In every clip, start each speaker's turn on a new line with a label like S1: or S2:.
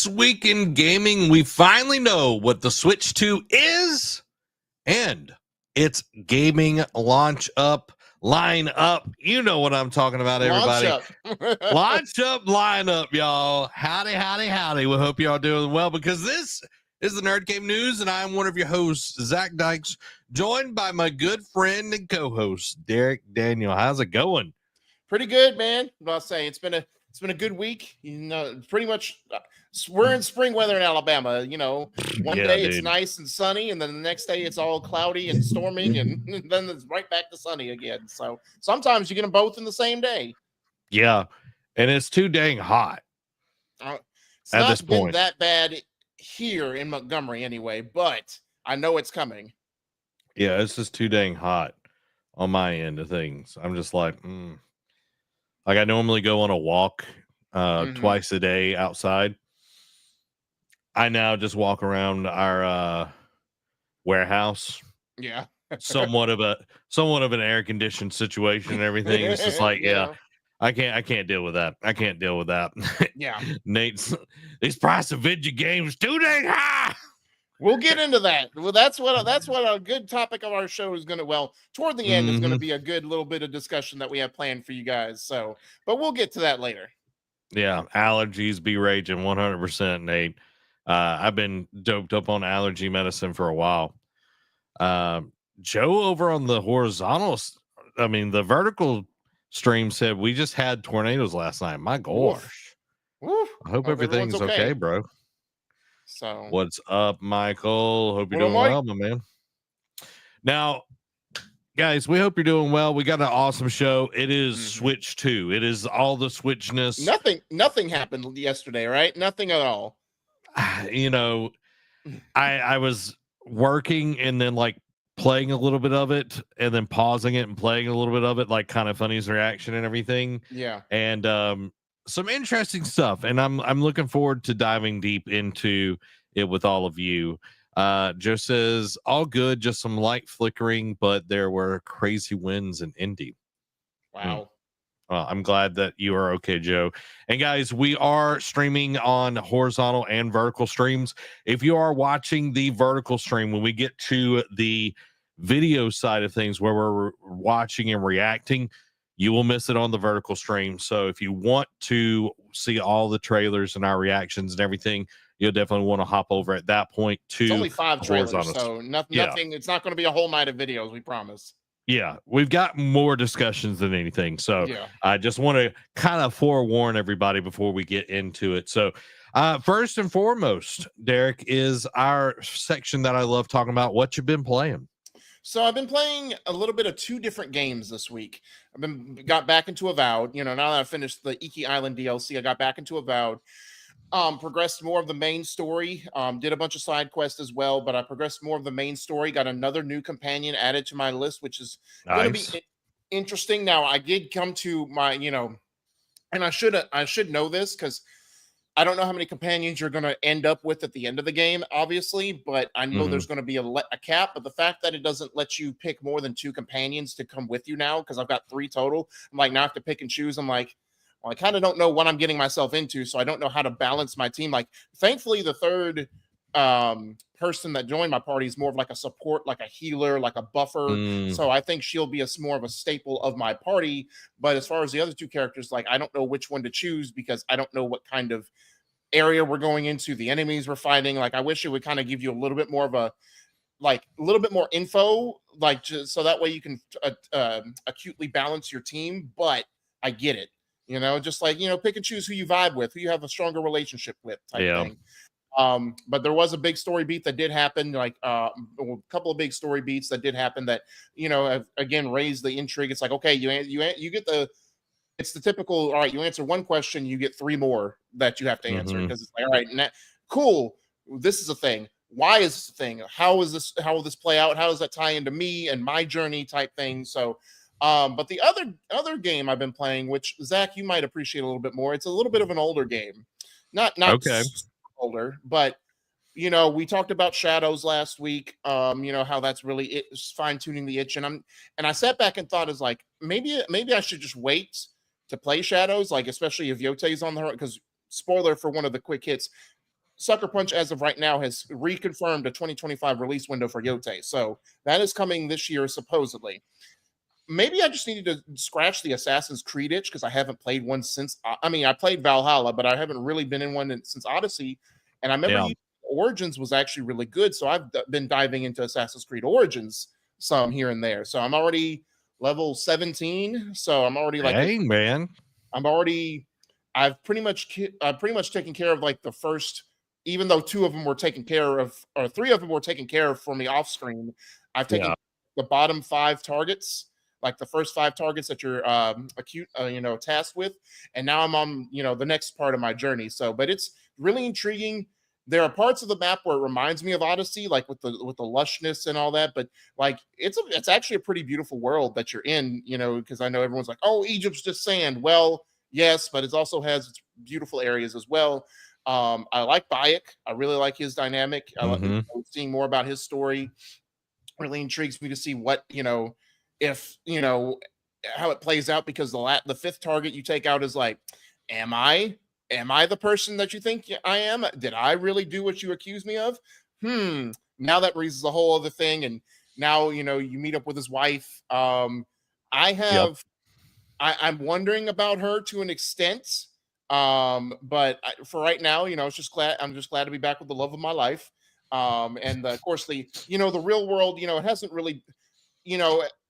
S1: This week in gaming, we finally know what the Switch 2 is and its gaming launch up, line up. You know what I'm talking about, everybody. Launch up, line up, y'all. Howdy, howdy, howdy. We hope y'all doing well because this is the NerdCave News, and I'm one of your hosts, Zach Dykes, joined by my good friend and co-host, Derek Daniel. How's it going?
S2: Pretty good, man. I'll say it's been a good week. You know, pretty much we're in spring weather in Alabama. You know, one day it's nice and sunny, and then the next day it's all cloudy and storming, and then it's right back to sunny again. So sometimes you get them both in the same day.
S1: Yeah, and it's too dang hot.
S2: It's at not this been point. That bad here in Montgomery anyway, but I know it's coming.
S1: Yeah, it's just too dang hot on my end of things. I'm just like, Like I normally go on a walk twice a day outside. I now just walk around our warehouse.
S2: Yeah.
S1: somewhat of an air conditioned situation and everything. It's just like, yeah, I can't deal with that. I can't deal with that.
S2: Yeah.
S1: Nate's these price of video games too dang high.
S2: We'll get into that. Well, that's what a good topic of our show is going to. Well, toward the end is going to be a good little bit of discussion that we have planned for you guys. So, but we'll get to that later.
S1: Yeah, allergies be raging 100%, Nate. I've been doped up on allergy medicine for a while. Joe over on the the vertical stream said we just had tornadoes last night. My gosh.
S2: Oof.
S1: I hope everything's okay, bro.
S2: So
S1: what's up, Michael? Hope you're doing well, my man. Now, guys, we hope you're doing well. We got an awesome show. It is Switch 2. It is all the Switchness.
S2: Nothing happened yesterday, right? Nothing at all.
S1: You know, I was working and then like playing a little bit of it and then pausing it and playing a little bit of it, like kind of funny's reaction and everything.
S2: Yeah.
S1: And some interesting stuff, and I'm looking forward to diving deep into it with all of you. Joe says all good, just some light flickering, but there were crazy winds in Indy.
S2: Wow.
S1: Well, I'm glad that you are okay, Joe. And guys, we are streaming on horizontal and vertical streams. If you are watching the vertical stream, when we get to the video side of things where we're watching and reacting, you will miss it on the vertical stream. So if you want to see all the trailers and our reactions and everything, you'll definitely want to hop over at that point to
S2: it's only 5 trailers, so nothing. It's not going to be a whole night of videos, we promise.
S1: Yeah, we've got more discussions than anything. So I just want to kind of forewarn everybody before we get into it. So first and foremost, Derek, is our section that I love talking about. What you've been playing?
S2: So I've been playing a little bit of 2 different games this week. Got back into Avowed. You know, now that I finished the Iki Island DLC, I got back into Avowed. Progressed more of the main story. Did a bunch of side quests as well, but I progressed more of the main story. Got another new companion added to my list, which is going to be interesting. Now, I did come to my, and I should know this because I don't know how many companions you're going to end up with at the end of the game, obviously, but I know there's going to be a cap. But the fact that it doesn't let you pick more than 2 companions to come with you now, because I've got 3 total, I'm like, now I have to pick and choose. I'm like, well, I kind of don't know what I'm getting myself into, so I don't know how to balance my team. Like, thankfully, the third person that joined my party is more of like a support, like a healer, like a buffer. So I think she'll be more of a staple of my party. But as far as the other 2 characters, like, I don't know which one to choose because I don't know what kind of area we're going into, the enemies we're fighting. Like, I wish it would kind of give you a little bit more of a little bit more info, like, just so that way you can acutely balance your team. But I get it. Just like, pick and choose who you vibe with, who you have a stronger relationship with type thing. But there was a big story beat that did happen, like a couple of big story beats that did happen that, have, again, raised the intrigue. It's like, okay, you get it's the typical, all right, you answer 1 question, you get 3 more that you have to answer because it's like, all right, cool. This is a thing. Why is this a thing? How will this play out? How does that tie into me and my journey type thing? So, but the other game I've been playing, which Zach, you might appreciate a little bit more. It's a little bit of an older game, not okay. Older, but we talked about Shadows last week. How that's really fine tuning the itch, and I sat back and thought, is like maybe I should just wait to play Shadows, like especially if Yote's on the horizon, because spoiler for one of the quick hits, Sucker Punch, as of right now, has reconfirmed a 2025 release window for Yote. So that is coming this year, supposedly. Maybe I just needed to scratch the Assassin's Creed itch because I haven't played one since. I mean, I played Valhalla, but I haven't really been in one since Odyssey. And I remember Origins was actually really good. So I've been diving into Assassin's Creed Origins some here and there. So I'm already level 17. So I'm already like,
S1: hey, man.
S2: I've pretty much taken care of like the first, even though 2 of them were taken care of, or 3 of them were taken care of for me off screen. I've taken the bottom 5 targets, like the first 5 targets that you're tasked with, and now I'm on the next part of my journey. So, but it's really intriguing. There are parts of the map where it reminds me of Odyssey, like with the lushness and all that, but like it's actually a pretty beautiful world that you're in, because I know everyone's like, oh, Egypt's just sand. Well, yes, but it also has its beautiful areas as well. I like Bayek. I really like his dynamic. I like seeing more about his story. Really intrigues me to see what, if, how it plays out, because the 5th target you take out is like, am I the person that you think I am? Did I really do what you accuse me of? Now that raises a whole other thing. And now, you meet up with his wife. I'm wondering about her to an extent. But for right now, I'm just glad to be back with the love of my life. And of course the real world, it hasn't really,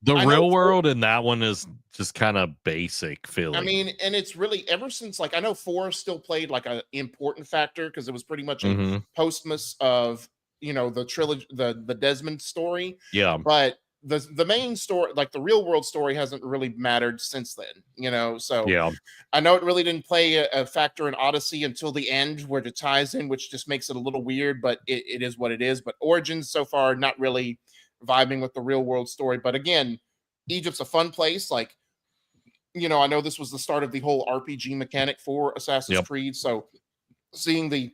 S1: the real world in that one is just kind of basic feeling.
S2: I mean, and it's really ever since, like, I know 4 still played like an important factor because it was pretty much a postmus of, the trilogy, the Desmond story.
S1: Yeah.
S2: But the main story, like the real world story, hasn't really mattered since then, so
S1: yeah,
S2: I know it really didn't play a factor in Odyssey until the end, where it ties in, which just makes it a little weird, but it is what it is. But Origins so far, not really vibing with the real world story. But again, Egypt's a fun place. Like, I know this was the start of the whole RPG mechanic for Assassin's Creed. So seeing the,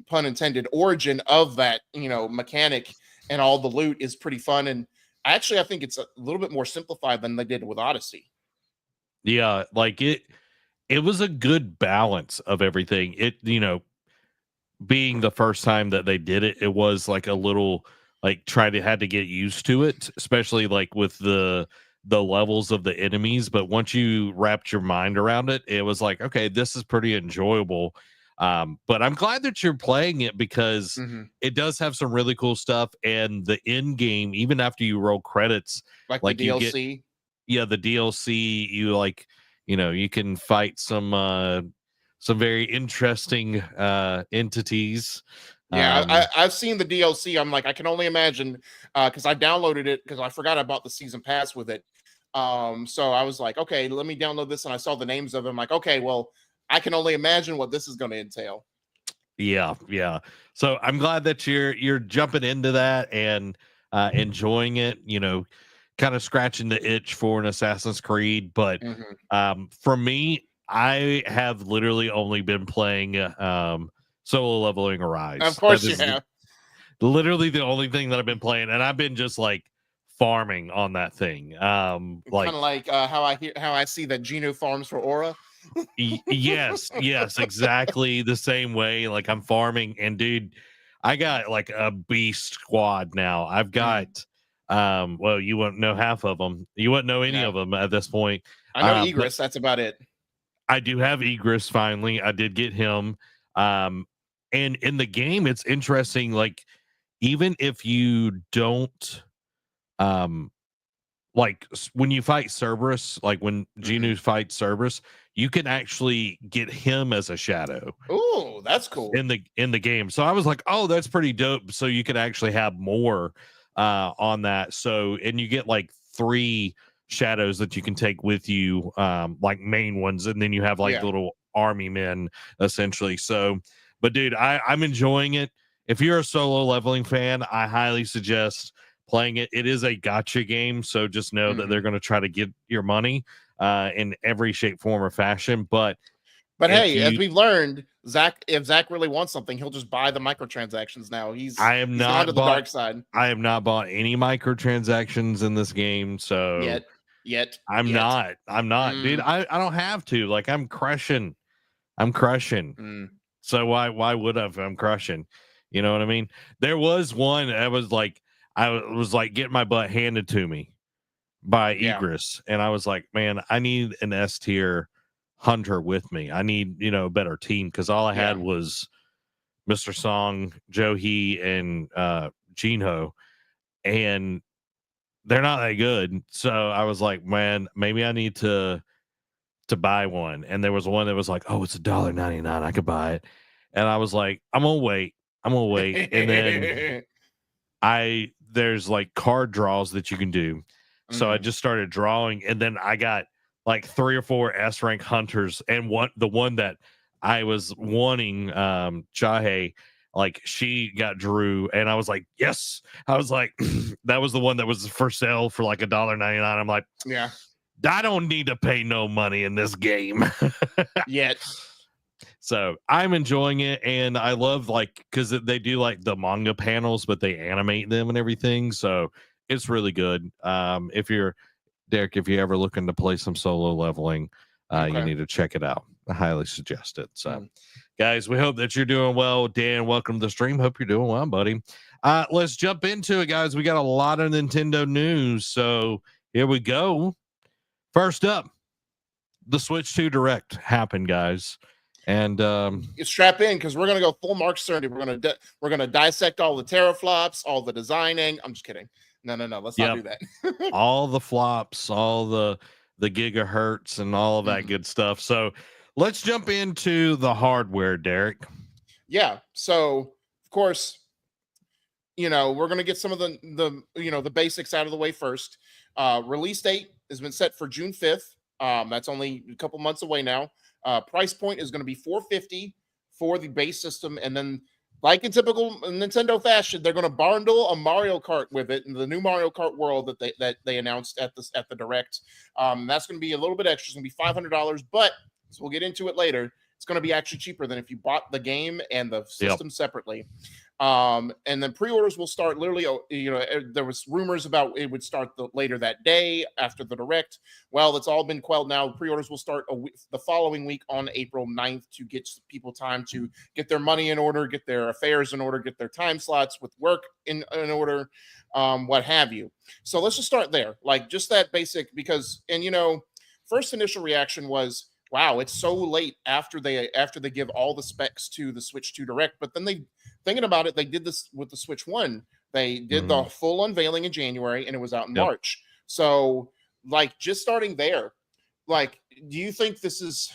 S2: pun intended, origin of that, mechanic and all the loot is pretty fun. And actually, I think it's a little bit more simplified than they did with Odyssey.
S1: Yeah, like it was a good balance of everything. It, being the first time that they did it, it was like a little like had to get used to it, especially like with the levels of the enemies. But once you wrapped your mind around it, it was like, okay, this is pretty enjoyable. But I'm glad that you're playing it because it does have some really cool stuff. And the end game, even after you roll credits,
S2: like the DLC.
S1: The DLC, you can fight some very interesting entities.
S2: Yeah, I've seen the DLC. I'm like, I can only imagine, because I downloaded it because I forgot I bought the season pass with it. So I was like, okay, let me download this, and I saw the names of them. I'm like, okay, well, I can only imagine what this is going to entail.
S1: Yeah. So I'm glad that you're jumping into that and enjoying it. Kind of scratching the itch for an Assassin's Creed. But for me, I have literally only been playing solo leveling Arise.
S2: Of course you have.
S1: Literally the only thing that I've been playing, and I've been just like farming on that thing.
S2: Kind of like how I see that Geno farms for Aura.
S1: yes, exactly the same way. Like I'm farming, and dude, I got like a beast squad now. I've got well, you wouldn't know half of them. You wouldn't know any of them at this point.
S2: I know Egress, that's about it.
S1: I do have Egress finally. I did get him. And in the game, it's interesting, like even if you don't like when you fight Cerberus, like when Genu fights Cerberus, you can actually get him as a shadow.
S2: Oh, that's cool.
S1: In the game. So I was like, oh, that's pretty dope. So you could actually have more on that. So, and you get like 3 shadows that you can take with you, like main ones, and then you have like little army men essentially. So, but dude, I'm enjoying it. If you're a solo leveling fan, I highly suggest playing it. It is a gotcha game, so just know that they're going to try to get your money in every shape, form, or fashion. But
S2: hey, as we've learned, if Zach really wants something, he'll just buy the microtransactions now. He's not to the dark side.
S1: I have not bought any microtransactions in this game, so
S2: yet.
S1: I'm not, dude. I don't have to. Like I'm crushing. So why would I if I'm crushing? You know what I mean? There was one I was like getting my butt handed to me by Egress, and I was like, man, I need an S tier hunter with me. I need, a better team, because all I had was Mr. Song, Joe He, and Jinho, and they're not that good. So I was like, man, maybe I need to buy one. And there was one that was like, oh, it's $1.99. I could buy it. And I was like, I'm gonna wait. And then there's like card draws that you can do. So I just started drawing, and then I got like 3 or 4 S rank hunters, and the one that I was wanting, Jahe, like she got Drew, and I was like, yes. I was like, that was the one that was for sale for like $1.99. I'm like,
S2: yeah,
S1: I don't need to pay no money in this game
S2: yet. So
S1: I'm enjoying it, and I love, like, because they do like the manga panels, but they animate them and everything. So it's really good. If you're Derek, if you're ever looking to play some solo leveling, you need to check it out. I highly suggest it. So, guys, we hope that you're doing well. Dan, welcome to the stream. Hope you're doing well, buddy. Let's jump into it, guys. We got a lot of Nintendo news, so here we go. First up, the Switch 2 Direct happened, guys. And
S2: strap in, because we're gonna go full Mark Cerny. We're gonna dissect all the teraflops, all the designing. I'm just kidding. No. Let's not do that.
S1: All the flops, all the gigahertz, and all of that good stuff. So let's jump into the hardware, Derek.
S2: Yeah. So of course, we're gonna get some of the basics out of the way first. Release date has been set for June 5th. That's only a couple months away now. Price point is going to be $450 for the base system, and then, like in typical Nintendo fashion, they're going to bundle a Mario Kart with it in the new Mario Kart World that they announced at the Direct. That's going to be a little bit extra. It's going to be $500, but so we'll get into it later. It's going to be actually cheaper than if you bought the game and the system separately. And then pre-orders will start literally, there was rumors about it would start later that day after the Direct. Well, it's all been quelled now. Pre-orders will start the following week on April 9th to get people time to get their money in order, get their affairs in order, get their time slots with work in order, what have you. So let's just start there. Like, just that basic, because, first initial reaction was, wow, it's so late after they give all the specs to the Switch 2 Direct. But then thinking about it, they did this with the Switch 1. They did the full unveiling in January, and it was out in March. So, like, just starting there, like, do you think this is,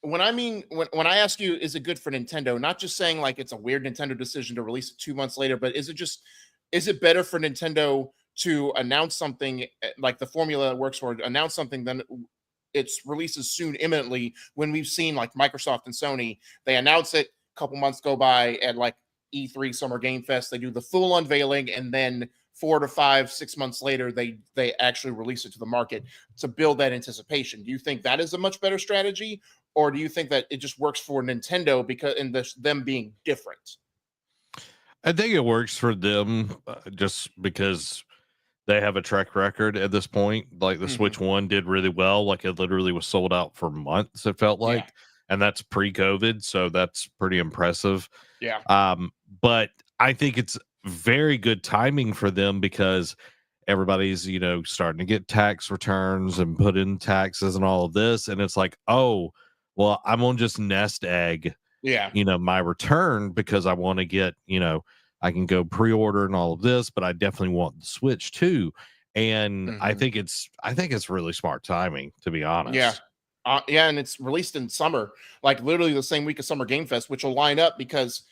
S2: when I ask you, is it good for Nintendo? Not just saying like it's a weird Nintendo decision to release it 2 months later, but is it better for Nintendo to announce something like the formula that works for it, announce something, then its releases soon, imminently, when we've seen like Microsoft and Sony, they announce it, a couple months go by, at like E3 Summer Game Fest, they do the full unveiling, and then 4 to 5, 6 months later, they actually release it to the market to build that anticipation. Do you think that is a much better strategy, or do you think that it just works for Nintendo because them being different?
S1: I think it works for them just because they have a track record at this point. Like the Switch 1 did really well. Like, it literally was sold out for months, it felt like. And that's pre-COVID, so that's pretty impressive.
S2: Yeah.
S1: But I think it's very good timing for them, because everybody's, starting to get tax returns and put in taxes and all of this. And it's like, oh, well, I'm gonna just nest egg, my return, because I want to get, I can go pre-order and all of this, but I definitely want the Switch too. And I think it's really smart timing, to be honest.
S2: Yeah. And it's released in summer, like literally the same week of Summer Game Fest, which will line up because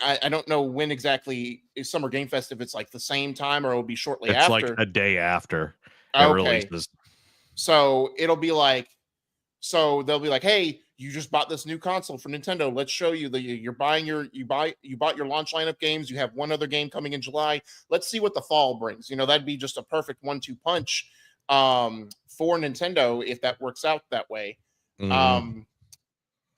S2: I don't know when exactly is Summer Game Fest, if it's like the same time or it'll be shortly after.
S1: It's like a day after it releases.
S2: So it'll be like, they'll be like, hey, you just bought this new console for Nintendo. Let's show you you bought your launch lineup games. You have one other game coming in July. Let's see what the fall brings. That'd be just a perfect 1-2 punch for Nintendo if that works out that way.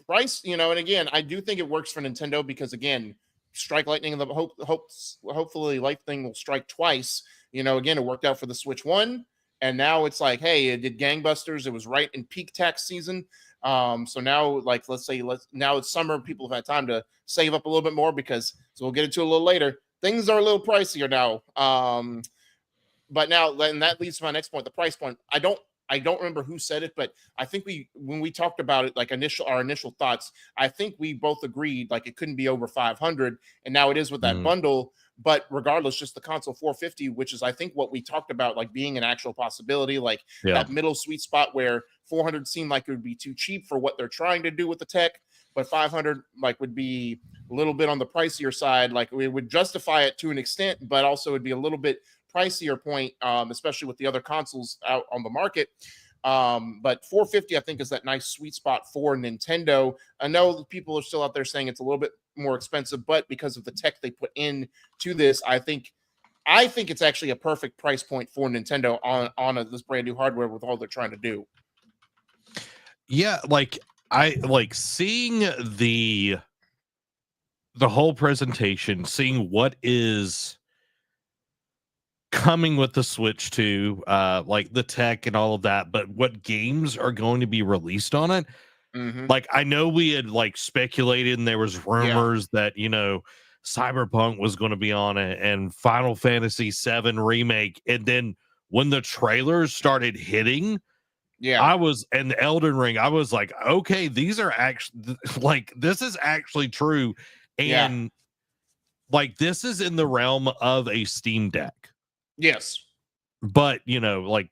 S2: Price, and again, I do think it works for Nintendo because, again, strike lightning, and hopefully lightning will strike twice. Again, it worked out for the Switch 1. And now it's like, hey, it did gangbusters. It was right in peak tax season. So now, like, now it's summer, people have had time to save up a little bit more because, so we'll get into a little later, things are a little pricier now. But now, and that leads to my next point, the price point. I don't remember who said it, but I think when we talked about it, like our initial thoughts, I think we both agreed like it couldn't be over 500, and now it is with that bundle. But regardless, just the console 450, which is I think what we talked about, like being an actual possibility, like that middle sweet spot where 400 seemed like it would be too cheap for what they're trying to do with the tech, but 500 like would be a little bit on the pricier side. Like we would justify it to an extent, but also it'd be a little bit pricier point, especially with the other consoles out on the market. But 450, I think, is that nice sweet spot for Nintendo. I know people are still out there saying it's a little bit more expensive, but because of the tech they put in to this, I think it's actually a perfect price point for Nintendo on this brand new hardware with all they're trying to do.
S1: Yeah, like I like seeing the whole presentation, seeing what is coming with the Switch 2, like the tech and all of that, but what games are going to be released on it. Like I know we had like speculated and there was rumors that, you know, Cyberpunk was going to be on it and Final Fantasy 7 remake, and then when the trailers started hitting, and the Elden Ring, I was like, okay, these are actually like, this is actually true. And like, this is in the realm of a Steam Deck.
S2: Yes.
S1: But, you know, like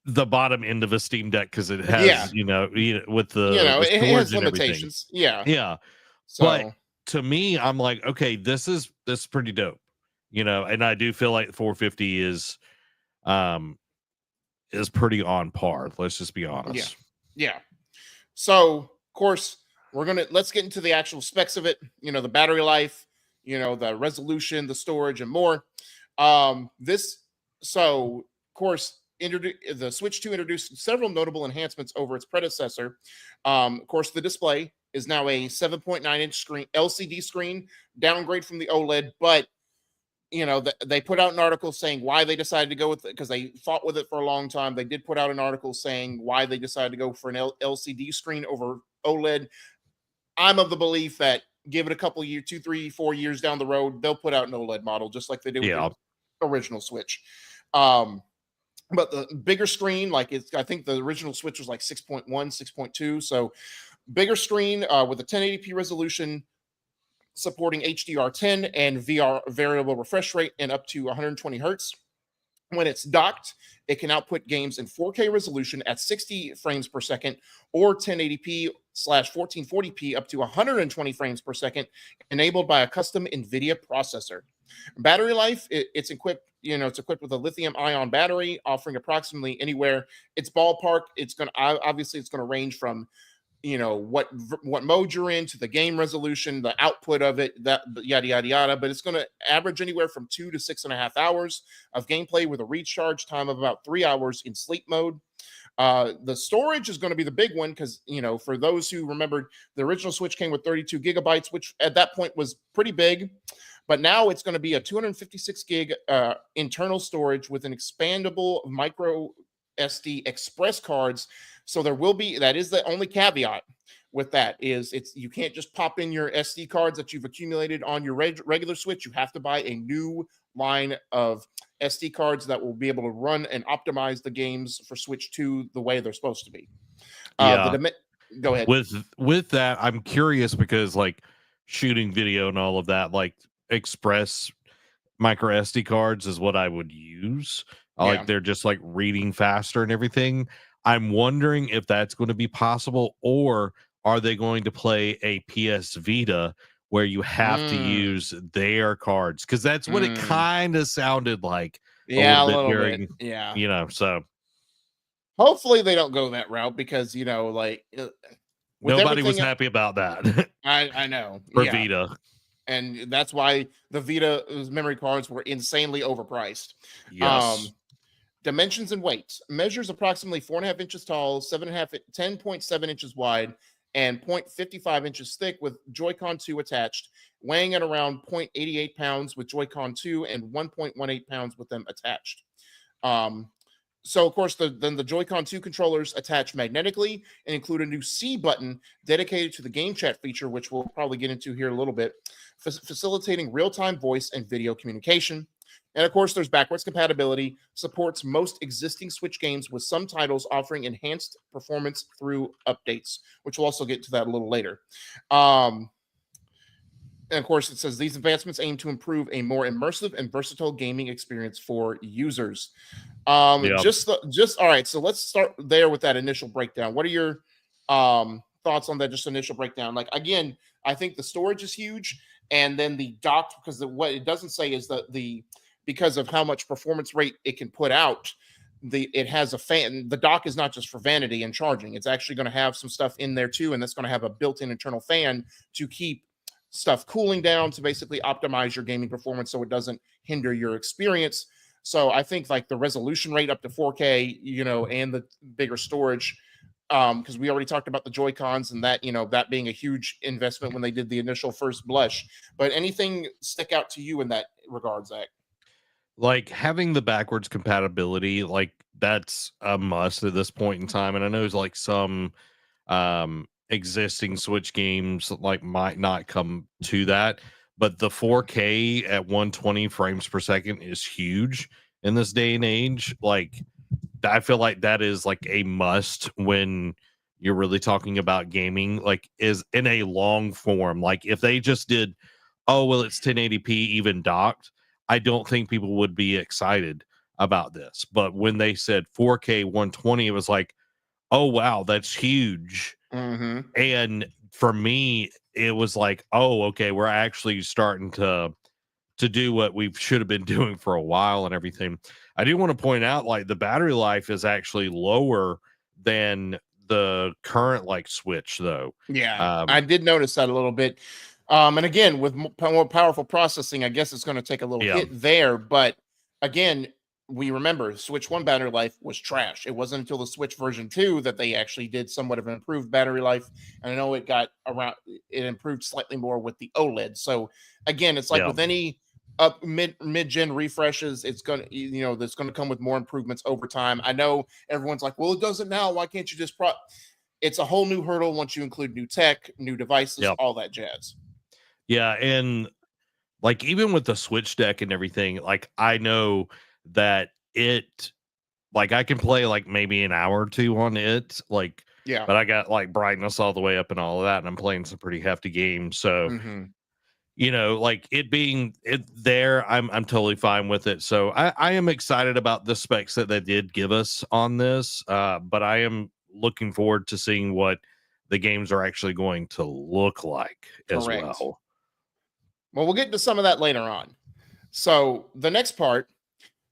S1: the bottom end of a Steam Deck, because it has, you know, with the
S2: it
S1: storage
S2: has
S1: and
S2: limitations.
S1: everything. Yeah.
S2: So,
S1: but to me, I'm like, okay, this is pretty dope, you know, and I do feel like 450 is pretty on par. Let's just be honest.
S2: Yeah. So, of course, let's get into the actual specs of it. You know, the battery life, you know, the resolution, the storage, and more. Of course, the Switch 2 introduced several notable enhancements over its predecessor. Of course, the display is now a 7.9-inch screen, LCD screen, downgrade from the OLED, but you know, they put out an article saying why they decided to go with it, because they fought with it for a long time. They did put out an article saying why they decided to go for an LCD screen over OLED. I'm of the belief that give it a couple years, 2, 3, 4 years down the road, they'll put out an OLED model just like they did with the original Switch. But the bigger screen, like I think the original Switch was like 6.1, 6.2. So bigger screen with a 1080p resolution, supporting HDR10 and VR variable refresh rate and up to 120 hertz. When it's docked, it can output games in 4K resolution at 60 frames per second or 1080p/1440p up to 120 frames per second, enabled by a custom NVIDIA processor. Battery life, it's equipped with a lithium-ion battery, offering approximately anywhere. It's ballpark. It's going to range from, you know, what mode you're in to the game resolution, the output of it, that yada yada yada. But it's going to average anywhere from 2 to 6.5 hours of gameplay with a recharge time of about 3 hours in sleep mode. The storage is going to be the big one because, you know, for those who remembered, the original Switch came with 32 gigabytes, which at that point was pretty big. But now it's going to be a 256 gig internal storage with an expandable micro SD express cards. So that is the only caveat with that, is you can't just pop in your SD cards that you've accumulated on your regular Switch. You have to buy a new line of SD cards that will be able to run and optimize the games for Switch 2 the way they're supposed to be. Go ahead.
S1: With that, I'm curious because like shooting video and all of that, like express micro SD cards is what I would use. Like they're just like reading faster and everything. I'm wondering if that's going to be possible, or are they going to play a PS Vita where you have to use their cards? Because that's what it kind of sounded like a little bit.
S2: Yeah.
S1: You know, so
S2: hopefully they don't go that route, because, you know, like
S1: nobody was happy about that.
S2: I know.
S1: For Vita.
S2: And that's why the Vita memory cards were insanely overpriced.
S1: Yes.
S2: Dimensions and weight. Measures approximately 4.5 inches tall, 10.7 inches wide, and 0.55 inches thick, with Joy-Con 2 attached, weighing at around 0.88 pounds with Joy-Con 2 and 1.18 pounds with them attached. So of course, then the Joy-Con 2 controllers attach magnetically and include a new C button dedicated to the game chat feature, which we'll probably get into here in a little bit, facilitating real-time voice and video communication. And of course, there's backwards compatibility, supports most existing Switch games, with some titles offering enhanced performance through updates, which we'll also get to that a little later. And of course, it says these advancements aim to improve a more immersive and versatile gaming experience for users. Just all right. So let's start there with that initial breakdown. What are your thoughts on that? Just initial breakdown. Like, again, I think the storage is huge, and then the dock, because what it doesn't say is that because of how much performance rate it can put out, it has a fan. The dock is not just for vanity and charging. It's actually going to have some stuff in there too, and that's going to have a built-in internal fan to keep stuff cooling down, to basically optimize your gaming performance so it doesn't hinder your experience. So I think like the resolution rate up to 4K, and the bigger storage, because we already talked about the Joy-Cons and that, that being a huge investment when they did the initial first blush. But anything stick out to you in that regard, Zach?
S1: Like, having the backwards compatibility, like, that's a must at this point in time. And I know there's like some existing Switch games like might not come to that, but the 4K at 120 frames per second is huge in this day and age. Like, I feel like that is like a must when you're really talking about gaming, like, is in a long form. Like, if they just did, oh well, it's 1080p even docked, I don't think people would be excited about this. But when they said 4K 120, it was like, oh wow, that's huge.
S2: Mm-hmm.
S1: And for me, it was like, oh, okay, we're actually starting to do what we should have been doing for a while and everything. I do want to point out, like, the battery life is actually lower than the current like Switch, though.
S2: Yeah, I did notice that a little bit. And again, with more powerful processing, I guess it's going to take a little hit there. But again, we remember Switch 1 battery life was trash. It wasn't until the Switch version 2 that they actually did somewhat of an improved battery life. And I know it improved slightly more with the OLED. So again, it's like with any mid-gen refreshes, it's gonna that's gonna come with more improvements over time. I know everyone's like, well, it doesn't now. Why can't you just It's a whole new hurdle once you include new tech, new devices, all that jazz.
S1: Yeah, and like, even with the Switch deck and everything, like, I know that like, I can play like maybe an hour or two on it, like, but I got like brightness all the way up and all of that, and I'm playing some pretty hefty games. So like, it being there, I'm totally fine with it. So I am excited about the specs that they did give us on this, but I am looking forward to seeing what the games are actually going to look like as well.
S2: Well, we'll get into some of that later on. So the next part,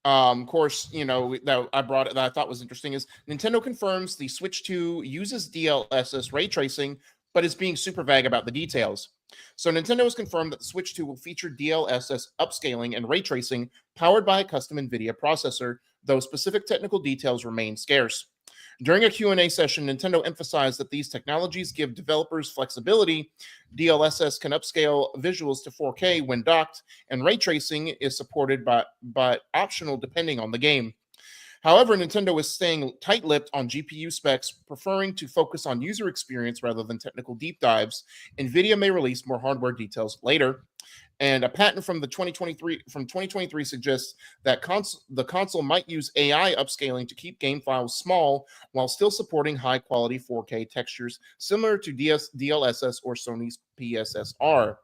S2: of course, that I brought that I thought was interesting is Nintendo confirms the Switch 2 uses DLSS ray tracing, but is being super vague about the details. So Nintendo has confirmed that the Switch 2 will feature DLSS upscaling and ray tracing powered by a custom NVIDIA processor, though specific technical details remain scarce. During a Q&A session, Nintendo emphasized that these technologies give developers flexibility. DLSS can upscale visuals to 4K when docked, and ray tracing is supported but optional depending on the game. However, Nintendo is staying tight-lipped on GPU specs, preferring to focus on user experience rather than technical deep dives. NVIDIA may release more hardware details later. And a patent from 2023 suggests that the console might use AI upscaling to keep game files small while still supporting high-quality 4K textures, similar to DLSS or Sony's PSSR.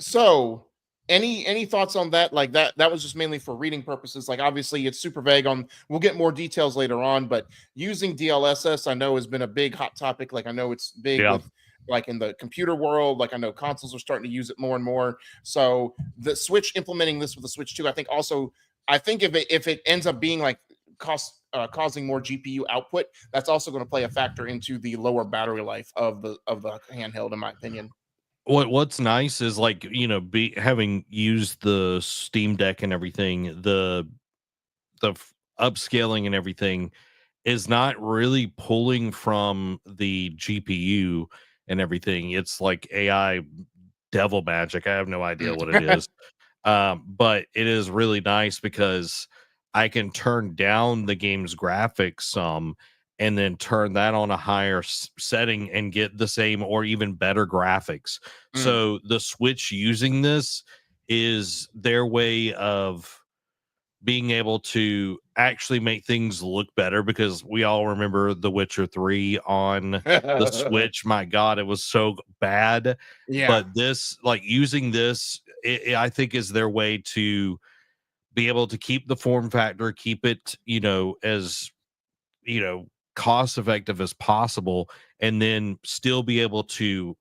S2: So any thoughts on that? Like, that was just mainly for reading purposes. Like, obviously it's super vague we'll get more details later on, but using DLSS I know has been a big hot topic. Like, I know it's big with, like, in the computer world. Like, I know consoles are starting to use it more and more. So the Switch implementing this with the Switch 2, I think if it ends up being like causing more GPU output, that's also going to play a factor into the lower battery life of the handheld, in my opinion.
S1: What's nice is, like, having used the Steam Deck and everything, the upscaling and everything is not really pulling from the GPU and everything. It's like AI devil magic. I have no idea what it is. But it is really nice because I can turn down the game's graphics some and then turn that on a higher setting and get the same or even better graphics. So the Switch using this is their way of being able to actually make things look better, because we all remember The Witcher 3 on the Switch. My God, it was so bad.
S2: Yeah.
S1: But this, like using this, I think is their way to be able to keep the form factor, keep it, as, cost effective as possible, and then still be able to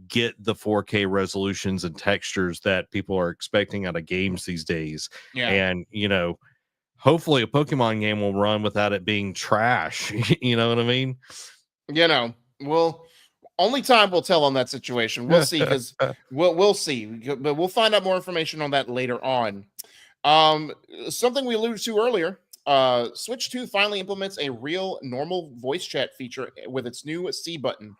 S1: get the 4K resolutions and textures that people are expecting out of games these days.
S2: Yeah.
S1: And, hopefully a Pokemon game will run without it being trash. You know what I mean?
S2: Well, only time will tell on that situation. We'll see, because we'll see, but we'll find out more information on that later on. Something we alluded to earlier. Switch 2 finally implements a real normal voice chat feature with its new C button.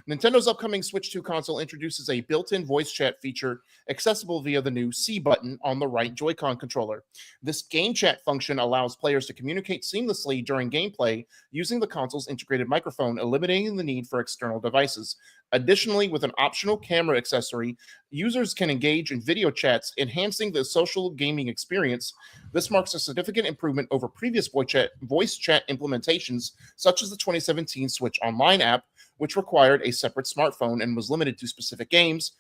S2: Nintendo's upcoming Switch 2 console introduces a built-in voice chat feature accessible via the new C button on the right Joy-Con controller. This game chat function allows players to communicate seamlessly during gameplay using the console's integrated microphone, eliminating the need for external devices. Additionally, with an optional camera accessory, users can engage in video chats, enhancing the social gaming experience. This marks a significant improvement over previous voice chat implementations, such as the 2017 Switch Online app, which required a separate smartphone and was limited to specific games.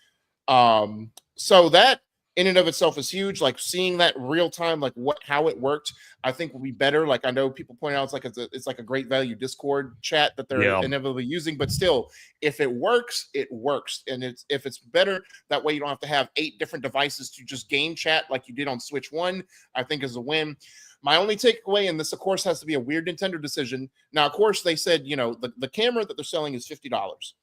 S2: So that in and of itself is huge. Like seeing that real time, like how it worked, I think will be better. Like I know people point out it's like a great value Discord chat that they're inevitably using, but still, if it works, it works. And if it's better, that way you don't have to have 8 different devices to just game chat like you did on Switch 1, I think is a win. My only takeaway, and this, of course, has to be a weird Nintendo decision. Now, of course, they said, the camera that they're selling is $50,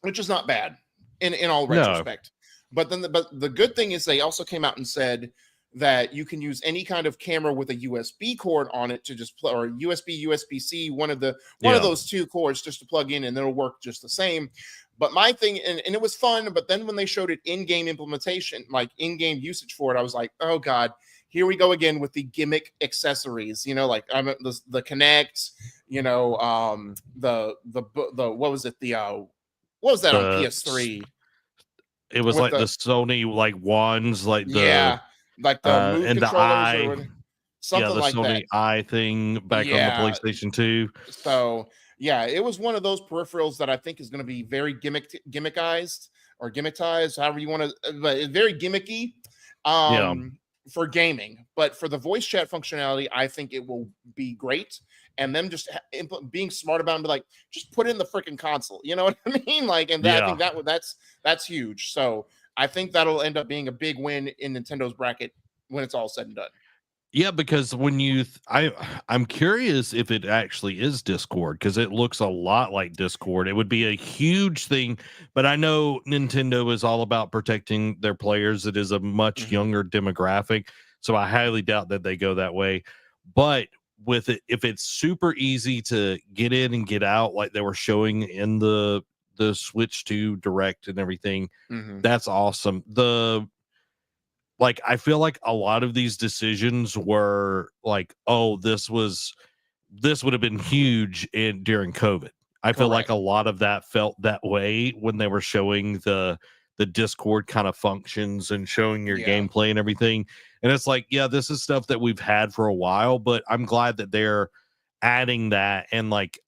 S2: which is not bad in all retrospect. But then the good thing is they also came out and said that you can use any kind of camera with a USB cord on it to just plug, or USB-C, one of those 2 cords just to plug in, and it'll work just the same. But my thing, and it was fun, but then when they showed it in-game implementation, like in-game usage for it, I was like, oh God, here we go again with the gimmick accessories, like the Kinect, what was it? What was that on PS3?
S1: It was like the Sony like wands, like
S2: the move
S1: and the eye,
S2: or something
S1: the
S2: like
S1: Sony
S2: that.
S1: Eye thing back on the PlayStation 2.
S2: So yeah, it was one of those peripherals that I think is going to be very gimmickized, however you want to, but very gimmicky. For gaming, but for the voice chat functionality, I think it will be great. And them just being smart about it, and be like, just put it in the freaking console. You know what I mean? Like, and I think that's huge. So I think that'll end up being a big win in Nintendo's bracket when it's all said and done.
S1: Yeah, because when I'm curious if it actually is Discord, because it looks a lot like Discord. It would be a huge thing, but I know Nintendo is all about protecting their players. It is a much younger demographic, so I highly doubt that they go that way. But with it, if it's super easy to get in and get out, like they were showing in the Switch 2 Direct and everything, that's awesome. I feel like a lot of these decisions were like, oh, this would have been huge during COVID. I feel like a lot of that felt that way when they were showing the Discord kind of functions and showing your gameplay and everything. And it's like, yeah, this is stuff that we've had for a while, but I'm glad that they're adding that. And like,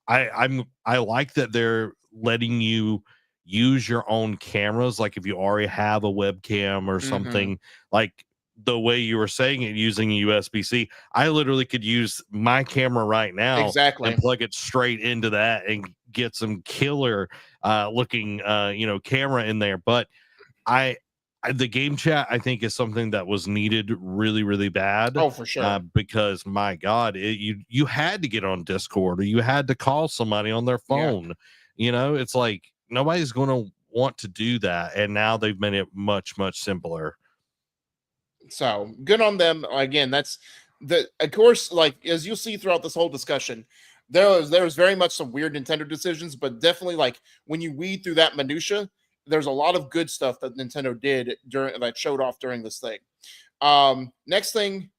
S1: I like that they're letting you use your own cameras. Like if you already have a webcam or something, like the way you were saying it, using a USB-C, I literally could use my camera right now and plug it straight into that and get some killer looking camera in there. But the game chat, I think, is something that was needed really, really bad.
S2: Oh, for sure.
S1: Because my God, you had to get on Discord, or you had to call somebody on their phone. It's like nobody's going to want to do that, and now they've made it much, much simpler.
S2: So good on them. Again, that's of course, like as you'll see throughout this whole discussion, there was very much some weird Nintendo decisions, but definitely like when you weed through that minutia, there's a lot of good stuff that Nintendo did that showed off during this thing. Next thing,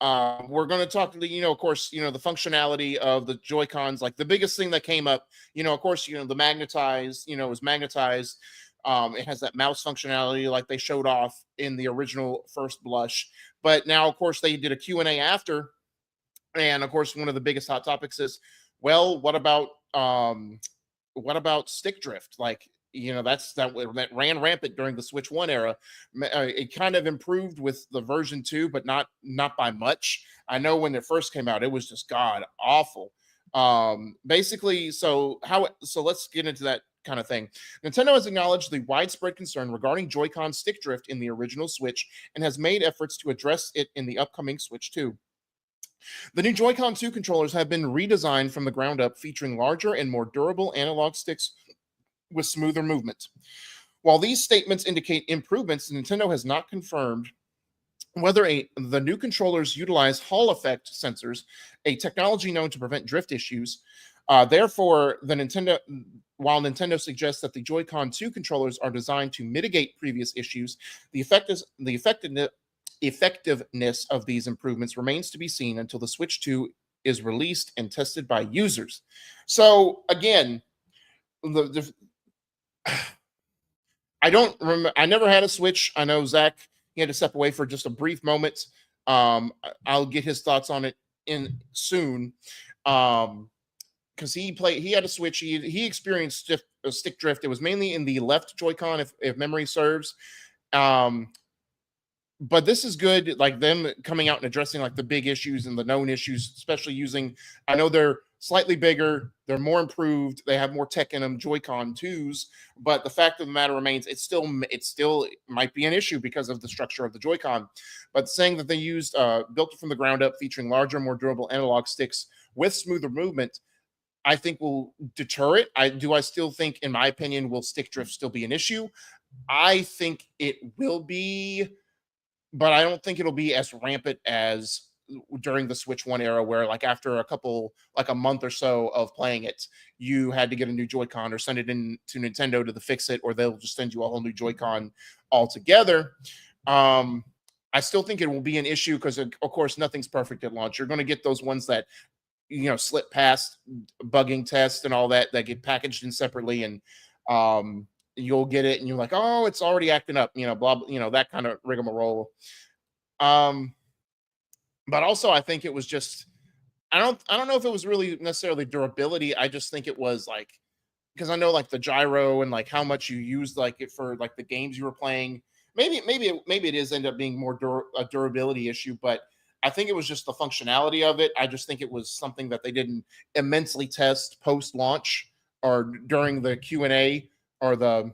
S2: we're going to talk to the, of course, the functionality of the Joy-Cons. Like the biggest thing that came up, of course, the magnetized, is magnetized. It has that mouse functionality like they showed off in the original First Blush. But now, of course, they did a Q&A after. And of course, one of the biggest hot topics is, well, what about stick drift? Like, that ran rampant during the Switch 1 era. It kind of improved with the version 2, but not by much. I know when it first came out, it was just god awful. Basically, so let's get into that kind of thing. Nintendo has acknowledged the widespread concern regarding Joy-Con stick drift in the original Switch and has made efforts to address it in the upcoming Switch 2. The new Joy-Con 2 controllers have been redesigned from the ground up, featuring larger and more durable analog sticks with smoother movement. While these statements indicate improvements, Nintendo has not confirmed whether the new controllers utilize Hall effect sensors, a technology known to prevent drift issues. Therefore, while Nintendo suggests that the Joy-Con 2 controllers are designed to mitigate previous issues, the effectiveness of these improvements remains to be seen until the Switch 2 is released and tested by users. So again, I don't remember. I never had a Switch. I know Zach, he had to step away for just a brief moment. I'll get his thoughts on it in soon. Because he had a Switch. He experienced stick drift. It was mainly in the left Joy-Con, if memory serves. But this is good, like them coming out and addressing like the big issues and the known issues, especially using, I know they're slightly bigger, they're more improved, they have more tech in them, Joy-Con 2s, but the fact of the matter remains, it still might be an issue because of the structure of the Joy-Con. But saying that they used, built it from the ground up, featuring larger, more durable analog sticks with smoother movement, I think will deter it. I still think, in my opinion, will stick drift still be an issue? I think it will be, but I don't think it'll be as rampant as during the Switch 1 era, where like after a month or so of playing it, you had to get a new Joy-Con or send it in to Nintendo to fix it, or they'll just send you a whole new Joy-Con altogether. I still think it will be an issue because, of course, nothing's perfect at launch. You're going to get those ones that, slip past bugging tests and all that get packaged in separately, and you'll get it and you're like, oh, it's already acting up, blah, that kind of rigmarole. But also I think it was just, I don't know if it was really necessarily durability. I just think it was like, because I know like the gyro and like how much you used like it for like the games you were playing. Maybe it is end up being more a durability issue, but I think it was just the functionality of it. I just think it was something that they didn't immensely test post-launch or during the Q&A or the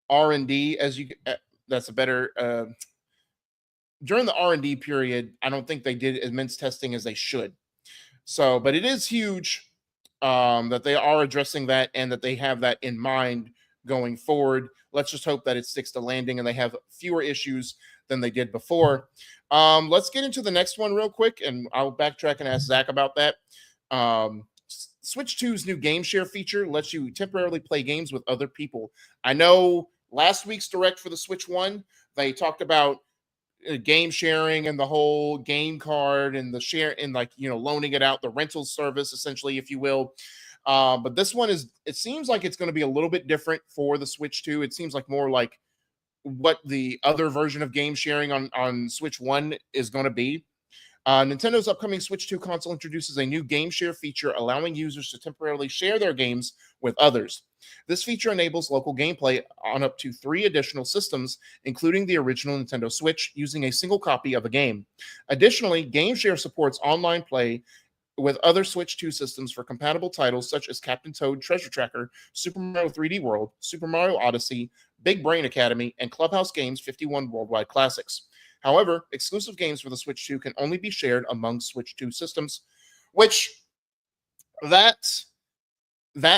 S2: R&D, that's a better, during the R&D period, I don't think they did immense testing as they should. So, but it is huge that they are addressing that and that they have that in mind going forward. Let's just hope that it sticks to landing and they have fewer issues than they did before. Let's get into the next one real quick, and I'll backtrack and ask Zach about that. Switch 2's new game share feature lets you temporarily play games with other people. I know last week's Direct for the Switch 1, they talked about game sharing and the whole game card and the share and like, loaning it out, the rental service, essentially, if you will. But this one it seems like it's going to be a little bit different for the Switch 2. It seems like more like what the other version of game sharing on Switch 1 is going to be. Nintendo's upcoming Switch 2 console introduces a new game share feature, allowing users to temporarily share their games with others. This feature enables local gameplay on up to 3 additional systems, including the original Nintendo Switch, using a single copy of a game. Additionally, game share supports online play with other Switch 2 systems for compatible titles such as Captain Toad Treasure Tracker, Super Mario 3D World, Super Mario Odyssey, Big Brain Academy, and Clubhouse Games 51 Worldwide Classics. However, exclusive games for the Switch 2 can only be shared among Switch 2 systems, which that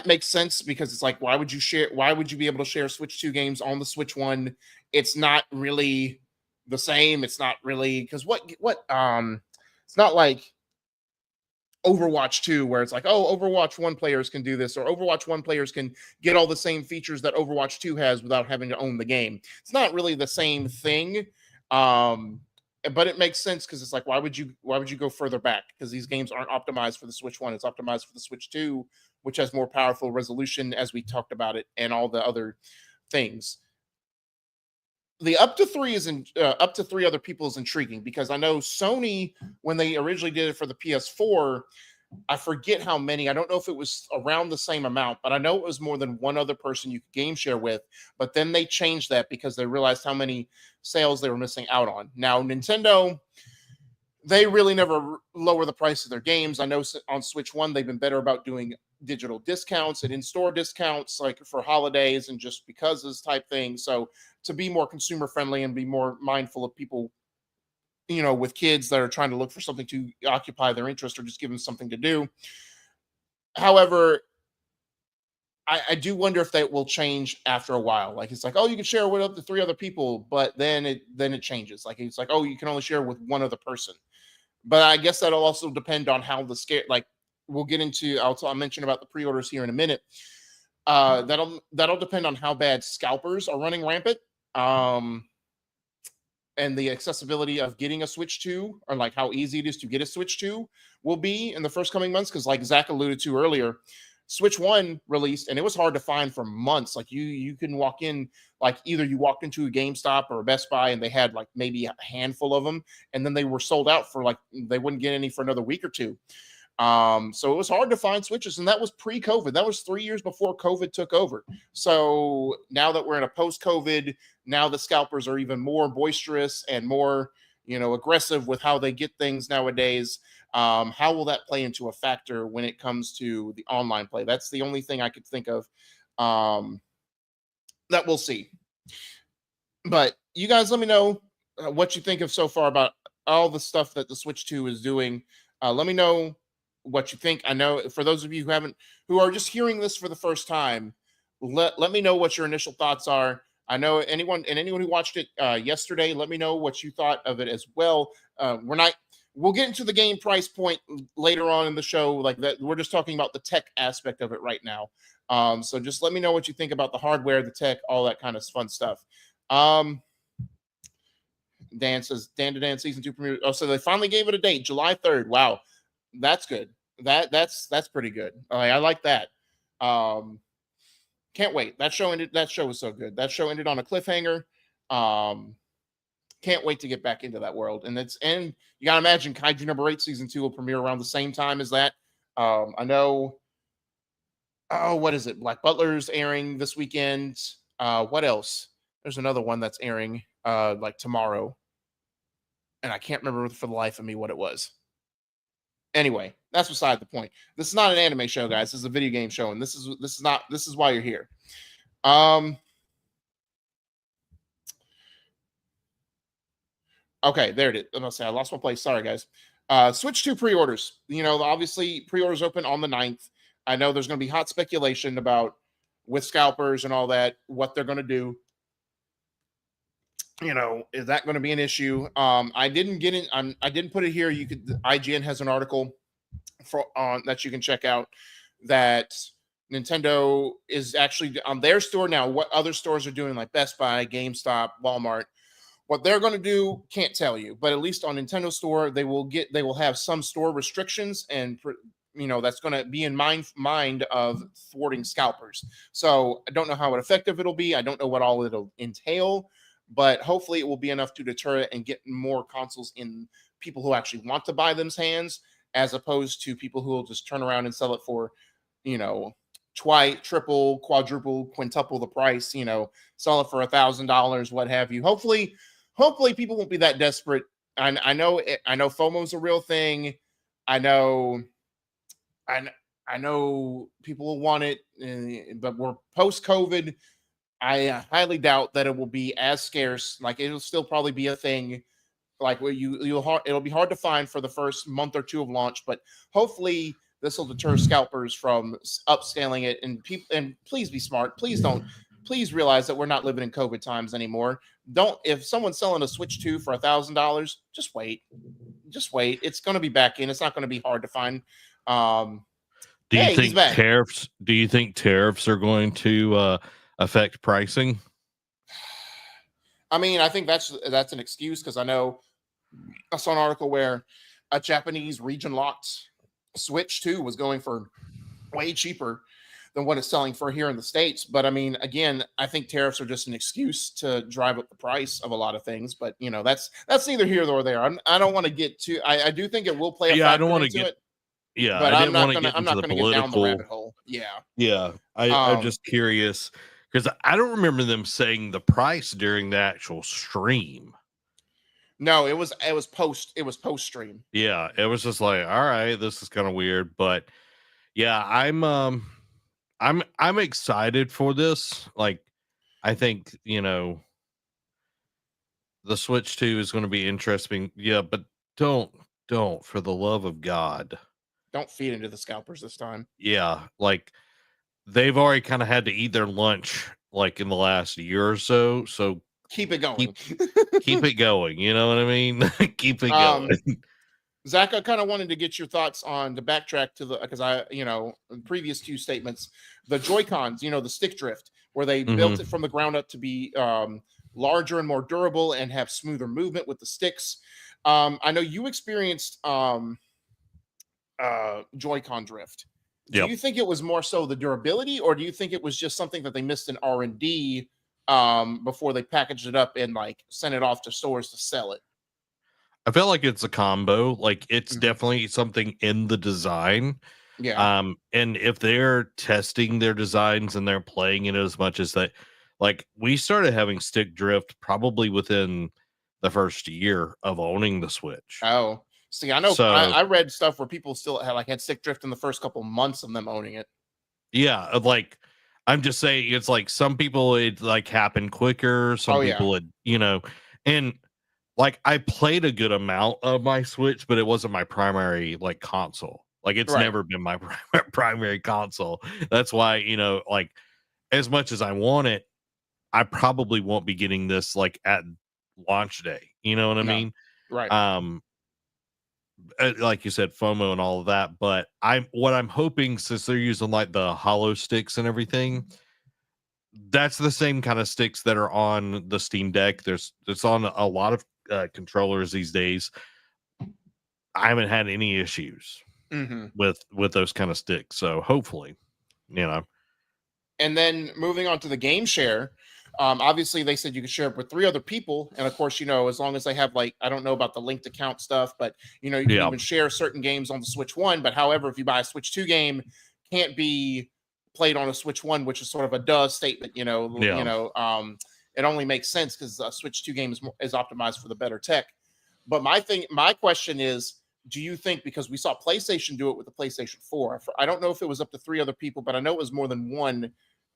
S2: makes sense, because it's like, why would you be able to share Switch 2 games on the Switch 1? It's not really the same. It's not really, because it's not like Overwatch 2, where it's like, oh, Overwatch 1 players can do this, or Overwatch 1 players can get all the same features that Overwatch 2 has without having to own the game. It's not really the same thing. but it makes sense because it's like, why would you go further back? Because these games aren't optimized for the Switch 1. It's optimized for the Switch 2, which has more powerful resolution, as we talked about it, and all the other things. The up to three other people is intriguing because I know Sony, when they originally did it for the PS4, I forget how many. I don't know if it was around the same amount, but I know it was more than one other person you could game share with. But then they changed that because they realized how many sales they were missing out on. Now, Nintendo, they really never lower the price of their games. I know on Switch 1, they've been better about doing digital discounts and in-store discounts, like for holidays and just because type thing. So to be more consumer friendly and be more mindful of people, with kids that are trying to look for something to occupy their interest or just give them something to do. However, I do wonder if that will change after a while. Like, it's like, oh, you can share with up to 3 other people, but then it changes. Like, it's like, oh, you can only share with one other person. But I guess that'll also depend on how the scare, like, we'll get into, I'll mention about the pre-orders here in a minute. That'll depend on how bad scalpers are running rampant. And the accessibility of getting a Switch 2, or like how easy it is to get a Switch 2 will be in the first coming months. Because like Zach alluded to earlier, Switch 1 released and it was hard to find for months. Like you can walk in, like either you walked into a GameStop or a Best Buy and they had like maybe a handful of them, and then they were sold out for like, they wouldn't get any for another week or two. So it was hard to find Switches, and that was pre-COVID. That was 3 years before COVID took over. So now that we're in a post-COVID, now the scalpers are even more boisterous and more, aggressive with how they get things nowadays. How will that play into a factor when it comes to the online play? That's the only thing I could think of that we'll see. But you guys, let me know what you think of so far about all the stuff that the Switch 2 is doing. Let me know what you think. I know for those of you who are just hearing this for the first time, let me know what your initial thoughts are. I know anyone who watched it yesterday, let me know what you thought of it as well. We'll get into the game price point later on in the show, like that. We're just talking about the tech aspect of it right now. So just let me know what you think about the hardware, the tech, all that kind of fun stuff. Dan says Dan to Dan season 2 premiere. Oh, so they finally gave it a date, July 3rd. Wow, that's good. That's pretty good. I like that. Can't wait. That show was so good. That show ended on a cliffhanger. Can't wait to get back into that world. And you gotta imagine Kaiju number 8 season 2 will premiere around the same time as that. I know. Oh, what is it? Black Butler's airing this weekend. What else? There's another one that's airing like tomorrow, and I can't remember for the life of me what it was. Anyway, that's beside the point. This is not an anime show, guys. This is a video game show, and this is why you're here. Okay, there it is. I'm gonna say I lost my place. Sorry, guys. Switch 2 pre-orders. Obviously pre-orders open on the 9th. I know there's going to be hot speculation about with scalpers and all that, what they're going to do. Is that going to be an issue? I didn't get it. I didn't put it here. IGN has an article that you can check out that Nintendo is actually on their store now. What other stores are doing, like Best Buy, GameStop, Walmart, what they're going to do, can't tell you. But at least on Nintendo Store, they will have some store restrictions, and that's going to be in mind of thwarting scalpers. So I don't know how effective it'll be. I don't know what all it'll entail, but hopefully it will be enough to deter it and get more consoles in people who actually want to buy them's hands, as opposed to people who will just turn around and sell it for, twice, triple, quadruple, quintuple the price, sell it for $1,000, what have you. Hopefully people won't be that desperate. I know FOMO is a real thing. I know people will want it, but we're post-COVID. I highly doubt that it will be as scarce. Like, it'll still probably be a thing. Like, where it'll be hard to find for the first month or two of launch, but hopefully this will deter scalpers from upscaling it. And please be smart. Please realize that we're not living in COVID times anymore. If someone's selling a Switch 2 for $1,000, just wait. It's going to be back in. It's not going to be hard to find.
S1: Do you think tariffs are going to affect pricing?
S2: I mean, I think that's an excuse, because I know I saw an article where a Japanese region locked Switch 2 was going for way cheaper than what it's selling for here in the States. But I mean, again, I think tariffs are just an excuse to drive up the price of a lot of things. But that's neither here nor there. I don't want to get too. I do think it will play a
S1: Yeah, I don't
S2: factor
S1: want to
S2: into
S1: get.
S2: it,
S1: Yeah,
S2: but
S1: I
S2: I'm
S1: didn't want
S2: not
S1: to
S2: gonna
S1: get
S2: I'm
S1: into
S2: not
S1: the
S2: gonna get down the
S1: political.
S2: rabbit hole. Yeah.
S1: Yeah, I'm
S2: Um.
S1: just curious because I don't remember them saying the price during the actual stream.
S2: No, it was post stream.
S1: Yeah, it was just like, all right, this is kind of weird, but yeah, I'm excited for this. Like, I think the Switch 2 is going to be interesting. Yeah, but don't for the love of God.
S2: Don't feed into the scalpers this time.
S1: Yeah, like they've already kind of had to eat their lunch like in the last year or so. So
S2: Keep it going.
S1: keep keep it going. You know what I mean? Keep it going.
S2: um. Zach, I kind of wanted to get your thoughts on the backtrack to the because previous two statements, the Joy Cons, the stick drift, where they built it
S1: Hmm.
S2: from the ground up to be larger and more durable and have smoother movement with the sticks. I know you experienced Joy-Con drift. Do
S1: Yep.
S2: you think it was more so the durability, or do you think it was just something that they missed in R&D before they packaged it up and like sent it off to stores to sell it?
S1: I feel like it's a combo. Like it's
S2: Mhm.
S1: definitely something in the design.
S2: Yeah.
S1: And if they're testing their designs and they're playing it as much as that, like we started having stick drift probably within the first year of owning the Switch.
S2: Oh, see, I know
S1: So
S2: I read stuff where people still had stick drift in the first couple months of them owning it.
S1: yeah, like I'm just saying it's like some people it like happened quicker, some
S2: Oh yeah,
S1: people and like I played a good amount of my Switch, but it wasn't my primary like console. Like it's
S2: right.
S1: never been my primary console. That's why, like as much as I want it, I probably won't be getting this like at launch day. You know what I
S2: No,
S1: mean?
S2: right.
S1: Um like you said, FOMO and all of that. But I'm hoping since they're using like the hollow sticks and everything, that's the same kind of sticks that are on the Steam Deck. It's on a lot of controllers these days. I haven't had any issues
S2: Hmm.
S1: with those kind of sticks. So hopefully, you know,
S2: And then moving on to the game share, obviously they said you could share it with three other people, and of course, as long as they have like I don't know about the linked account stuff, but you can
S1: yeah,
S2: even share certain games on the Switch One. But however, if you buy a Switch Two game, can't be played on a Switch One, which is sort of a duh statement.
S1: yeah.
S2: It only makes sense because Switch Two game is optimized for the better tech. But my question is, do you think because we saw PlayStation do it with the PlayStation 4, I don't know if it was up to three other people, but I know it was more than one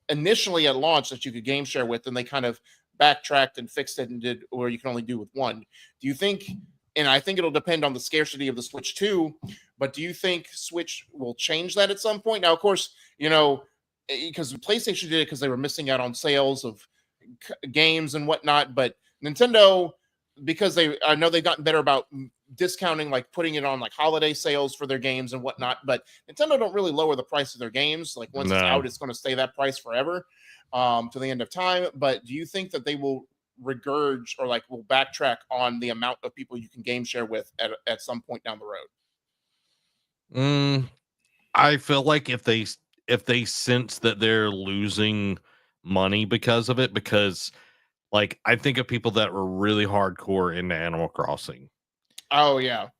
S2: initially at launch that you could game share with, and they kind of backtracked and fixed it and did where you can only do with one. Do you think, and I think it'll depend on the scarcity of the Switch 2, but do you think Switch will change that at some point? Now, of course, because PlayStation did it because they were missing out on sales of games and whatnot, but Nintendo, because I know they've gotten better about discounting, like putting it on like holiday sales for their games and whatnot. But Nintendo don't really lower the price of their games. Like once it's
S1: No,
S2: out, it's going to stay that price forever, to the end of time. But do you think that they will regurge or like will backtrack on the amount of people you can game share with at some point down the road?
S1: mm, I feel like if they sense that they're losing money because of it, because like I think of people that were really hardcore into Animal Crossing
S2: Oh yeah,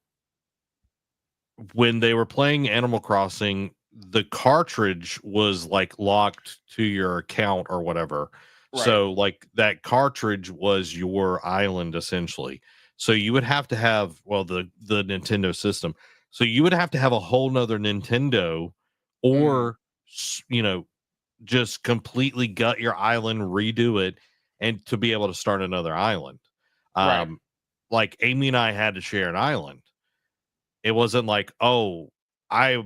S1: when they were playing Animal Crossing, the cartridge was like locked to your account or whatever.
S2: right.
S1: So like that cartridge was your island essentially. So you would have to have the Nintendo system. So you would have to have a whole nother Nintendo
S2: Mm,
S1: or just completely gut your island, redo it, and to be able to start another island.
S2: right.
S1: Um like Amy and I had to share an island. It wasn't like, oh, I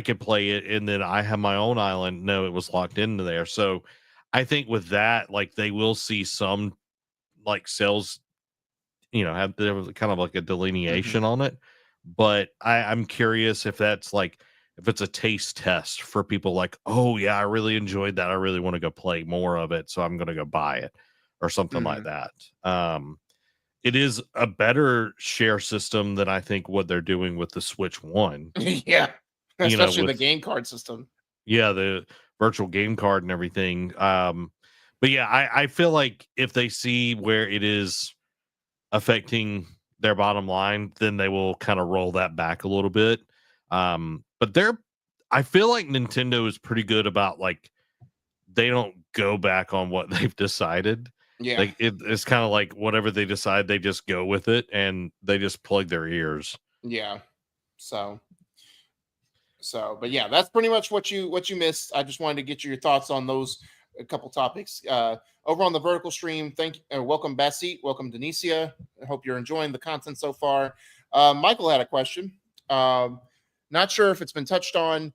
S1: could play it and then I have my own island. No, it was locked into there. So I think with that, like they will see some like sales, have there was kind of like a
S2: Hmm.
S1: delineation on it. But I'm curious if that's like if it's a taste test for people like, oh yeah, I really enjoyed that. I really want to go play more of it. So I'm gonna go buy it or something like
S2: Hmm.
S1: that. it is a better share system than I think what they're doing with the Switch 1.
S2: Yeah,
S1: You know,
S2: especially the
S1: with
S2: game card system.
S1: yeah, the virtual game card and everything. But yeah, I feel like if they see where it is affecting their bottom line, then they will kind of roll that back a little bit. But I feel like Nintendo is pretty good about like they don't go back on what they've decided.
S2: Yeah,
S1: Like it's kind of like whatever they decide, they just go with it and they just plug their ears.
S2: yeah. So, but yeah, that's pretty much what you missed. I just wanted to get your thoughts on those a couple topics. Over on the vertical stream, welcome Basit, welcome Denicia. I hope you're enjoying the content so far. Michael had a question. Not sure if it's been touched on,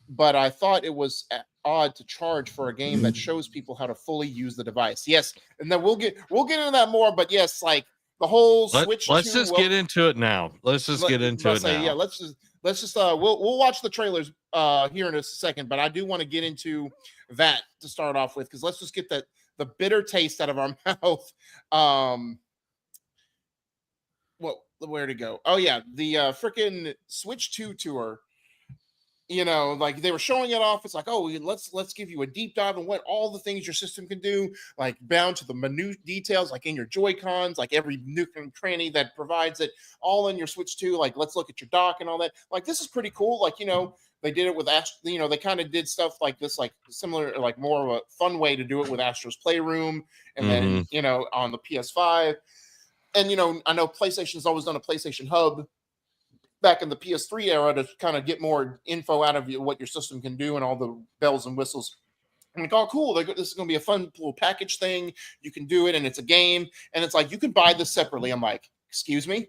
S2: but I thought it was odd to charge for a game that shows people how to fully use the device. Yes, and then we'll get into that more. But yes, like the whole Switch.
S1: Let's just get into it now. Let's just get into it now.
S2: Yeah, let's just we'll watch the trailers here in a second. But I do want to get into that to start off with, because let's just get the bitter taste out of our mouth. Where to go? Oh yeah, the freaking Switch 2 tour. You know, like they were showing it off. It's like, oh, let's give you a deep dive on what all the things your system can do, like down to the minute details, like in your Joy-Cons, like every nook and cranny that provides it, all in your Switch 2. Like, let's look at your dock and all that. Like, this is pretty cool. Like, you know, they did it with you know, they kind of did stuff like this, like similar, like more of a fun way to do it with Astro's Playroom, and then you know, on the PS5. And you know, I know PlayStation's always done a PlayStation Hub back in the PS3 era to kind of get more info out of you, what your system can do and all the bells and whistles. I'm like, oh, cool. This is going to be a fun little package thing. You can do it, and it's a game. And it's like, you can buy this separately. I'm like, excuse me?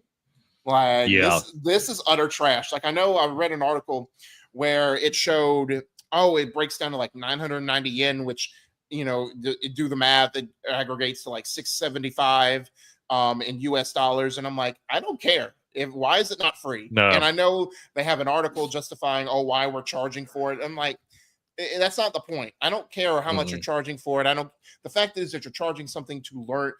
S2: Like,
S1: yeah.
S2: This is utter trash. Like, I know I read an article where it showed, oh, it breaks down to like 990 yen, which, you know, do the math, it aggregates to like 675 in US dollars. And I'm like, I don't care. Why is it not free?
S1: No.
S2: And I know they have an article justifying, oh, why we're charging for it. I'm like, that's not the point. I don't care how much you're charging for it. The fact is that you're charging something to learn.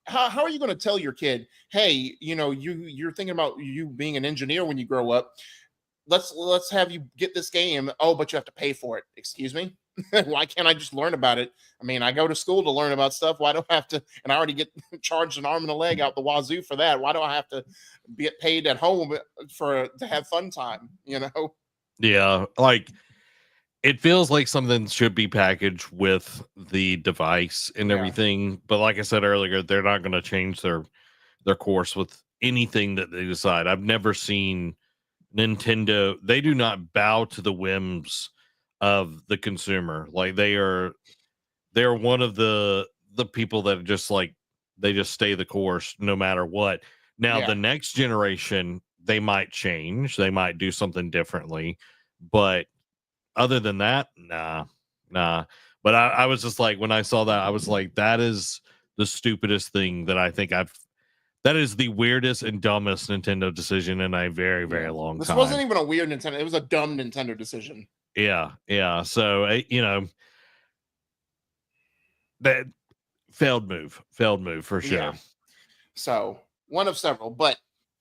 S2: How are you going to tell your kid, hey, you know, you're thinking about you being an engineer when you grow up. Let's have you get this game. Oh, but you have to pay for it. Excuse me? Why can't I just learn about it? I mean, I go to school to learn about stuff. Why do I have to? And I already get charged an arm and a leg out the wazoo for that. Why do I have to get paid at home to have fun time? You know?
S1: Yeah, like it feels like something should be packaged with the device and everything. But like I said earlier, they're not going to change their course with anything that they decide. I've never seen Nintendo. They do not bow to the whims of the consumer. Like they're one of the people that just like they just stay the course no matter what. Now the next generation, they might change, they might do something differently, but other than that, nah. But I was just like, when I saw that, I was like, that is the stupidest thing that I think that is the weirdest and dumbest Nintendo decision in a very, very long time.
S2: This wasn't even a weird Nintendo. It was a dumb Nintendo decision.
S1: Yeah. So, you know, that failed move for sure. Yeah.
S2: So, one of several. But,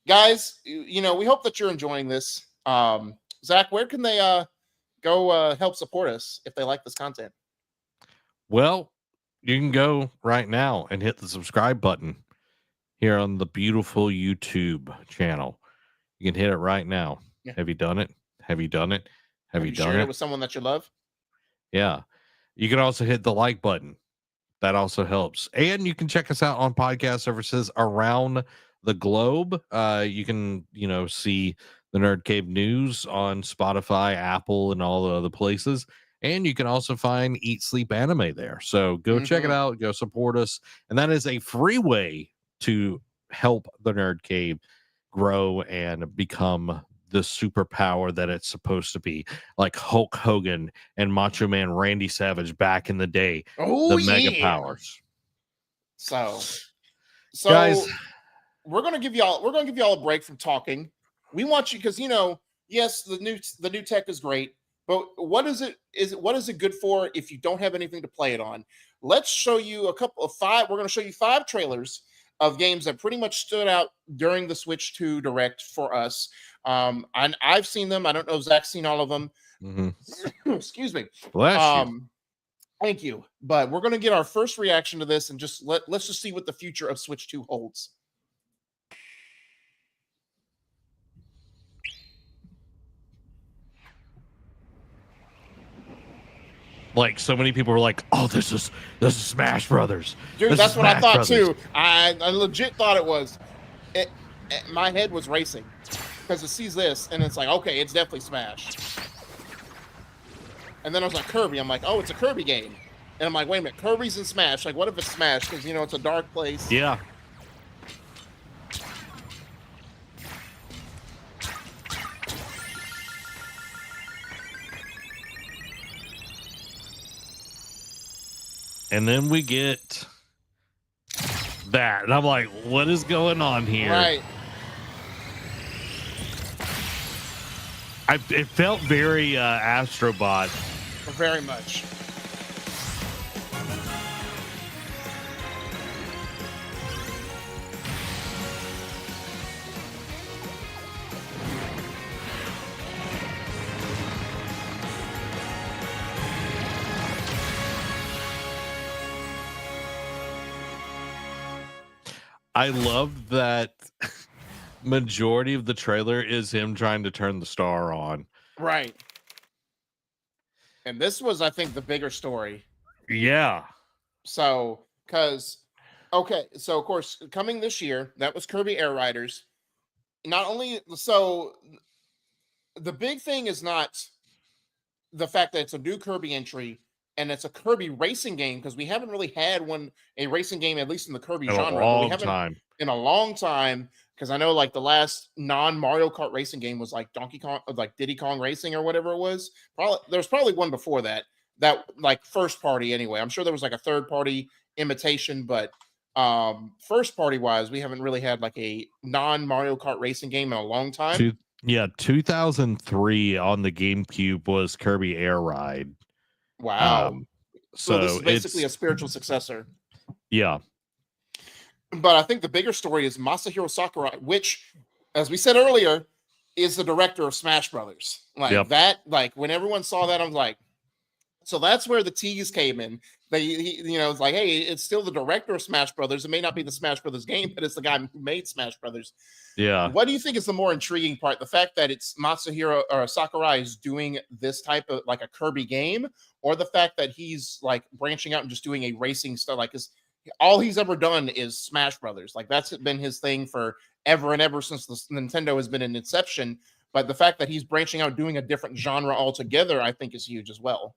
S2: guys, you know, we hope that you're enjoying this. Zach, where can they go help support us if they like this content?
S1: Well, you can go right now and hit the subscribe button here on the beautiful YouTube channel. You can hit it right now. Yeah. Have you done it? Have you done it? Have you done
S2: shared it with someone that you love?
S1: Yeah. You can also hit the like button. That also helps. And you can check us out on podcast services around the globe. You can, you know, see the NerdCave news on Spotify, Apple, and all the other places. And you can also find Eat Sleep Anime there. So go check it out. Go support us. And that is a free way to help the NerdCave grow and become the superpower that it's supposed to be, like Hulk Hogan and Macho Man Randy Savage back in the day. The mega powers.
S2: So guys, we're gonna give y'all a break from talking. We want you, because, you know, yes, the new tech is great, but what is it good for if you don't have anything to play it on? Let's show you a couple of 5. We're going to show you 5 trailers of games that pretty much stood out during the Switch 2 Direct for us. And I've seen them. I don't know if Zach's seen all of them.
S1: Mm-hmm.
S2: Excuse me.
S1: Bless you.
S2: Thank you. But we're going to get our first reaction to this and just let's just see what the future of Switch 2 holds.
S1: Like, so many people were like, "Oh, this is Smash Brothers."
S2: Dude,
S1: this
S2: that's what I thought
S1: Brothers.
S2: too. I legit thought it was. My head was racing because it sees this and it's like, okay, it's definitely Smash. And then I was like, Kirby. I'm like, oh, it's a Kirby game. And I'm like, wait a minute, Kirby's in Smash. Like, what if it's Smash? Because, it's a dark place.
S1: Yeah. And then we get that. And I'm like, what is going on here?
S2: Right.
S1: It felt very Astrobot.
S2: Very much.
S1: I love that majority of the trailer is him trying to turn the star on.
S2: Right. And this was, I think, the bigger story.
S1: Yeah.
S2: So, of course, coming this year, that was Kirby Air Riders. Not only, so the big thing is not the fact that it's a new Kirby entry and it's a Kirby racing game, because we haven't really had a racing game, at least in the Kirby genre. In a long time, because I know like the last non-Mario Kart racing game was like Donkey Kong, like Diddy Kong Racing or whatever it was. There's probably one before that like first party anyway. I'm sure there was like a third party imitation, but first party wise, we haven't really had like a non-Mario Kart racing game in a long time.
S1: 2003 on the GameCube was Kirby Air Ride.
S2: Wow.
S1: So
S2: this is basically a spiritual successor.
S1: Yeah.
S2: But I think the bigger story is Masahiro Sakurai, which, as we said earlier, is the director of Smash Brothers. When everyone saw that, I was like, so that's where the tease came in. It's like, hey, it's still the director of Smash Brothers. It may not be the Smash Brothers game, but it's the guy who made Smash Brothers.
S1: Yeah.
S2: What do you think is the more intriguing part? The fact that it's Masahiro or Sakurai is doing this type of like a Kirby game, or the fact that he's like branching out and just doing a racing stuff? Like, all he's ever done is Smash Brothers. Like, that's been his thing for ever and ever since the Nintendo has been in inception. But the fact that he's branching out, doing a different genre altogether, I think is huge as well.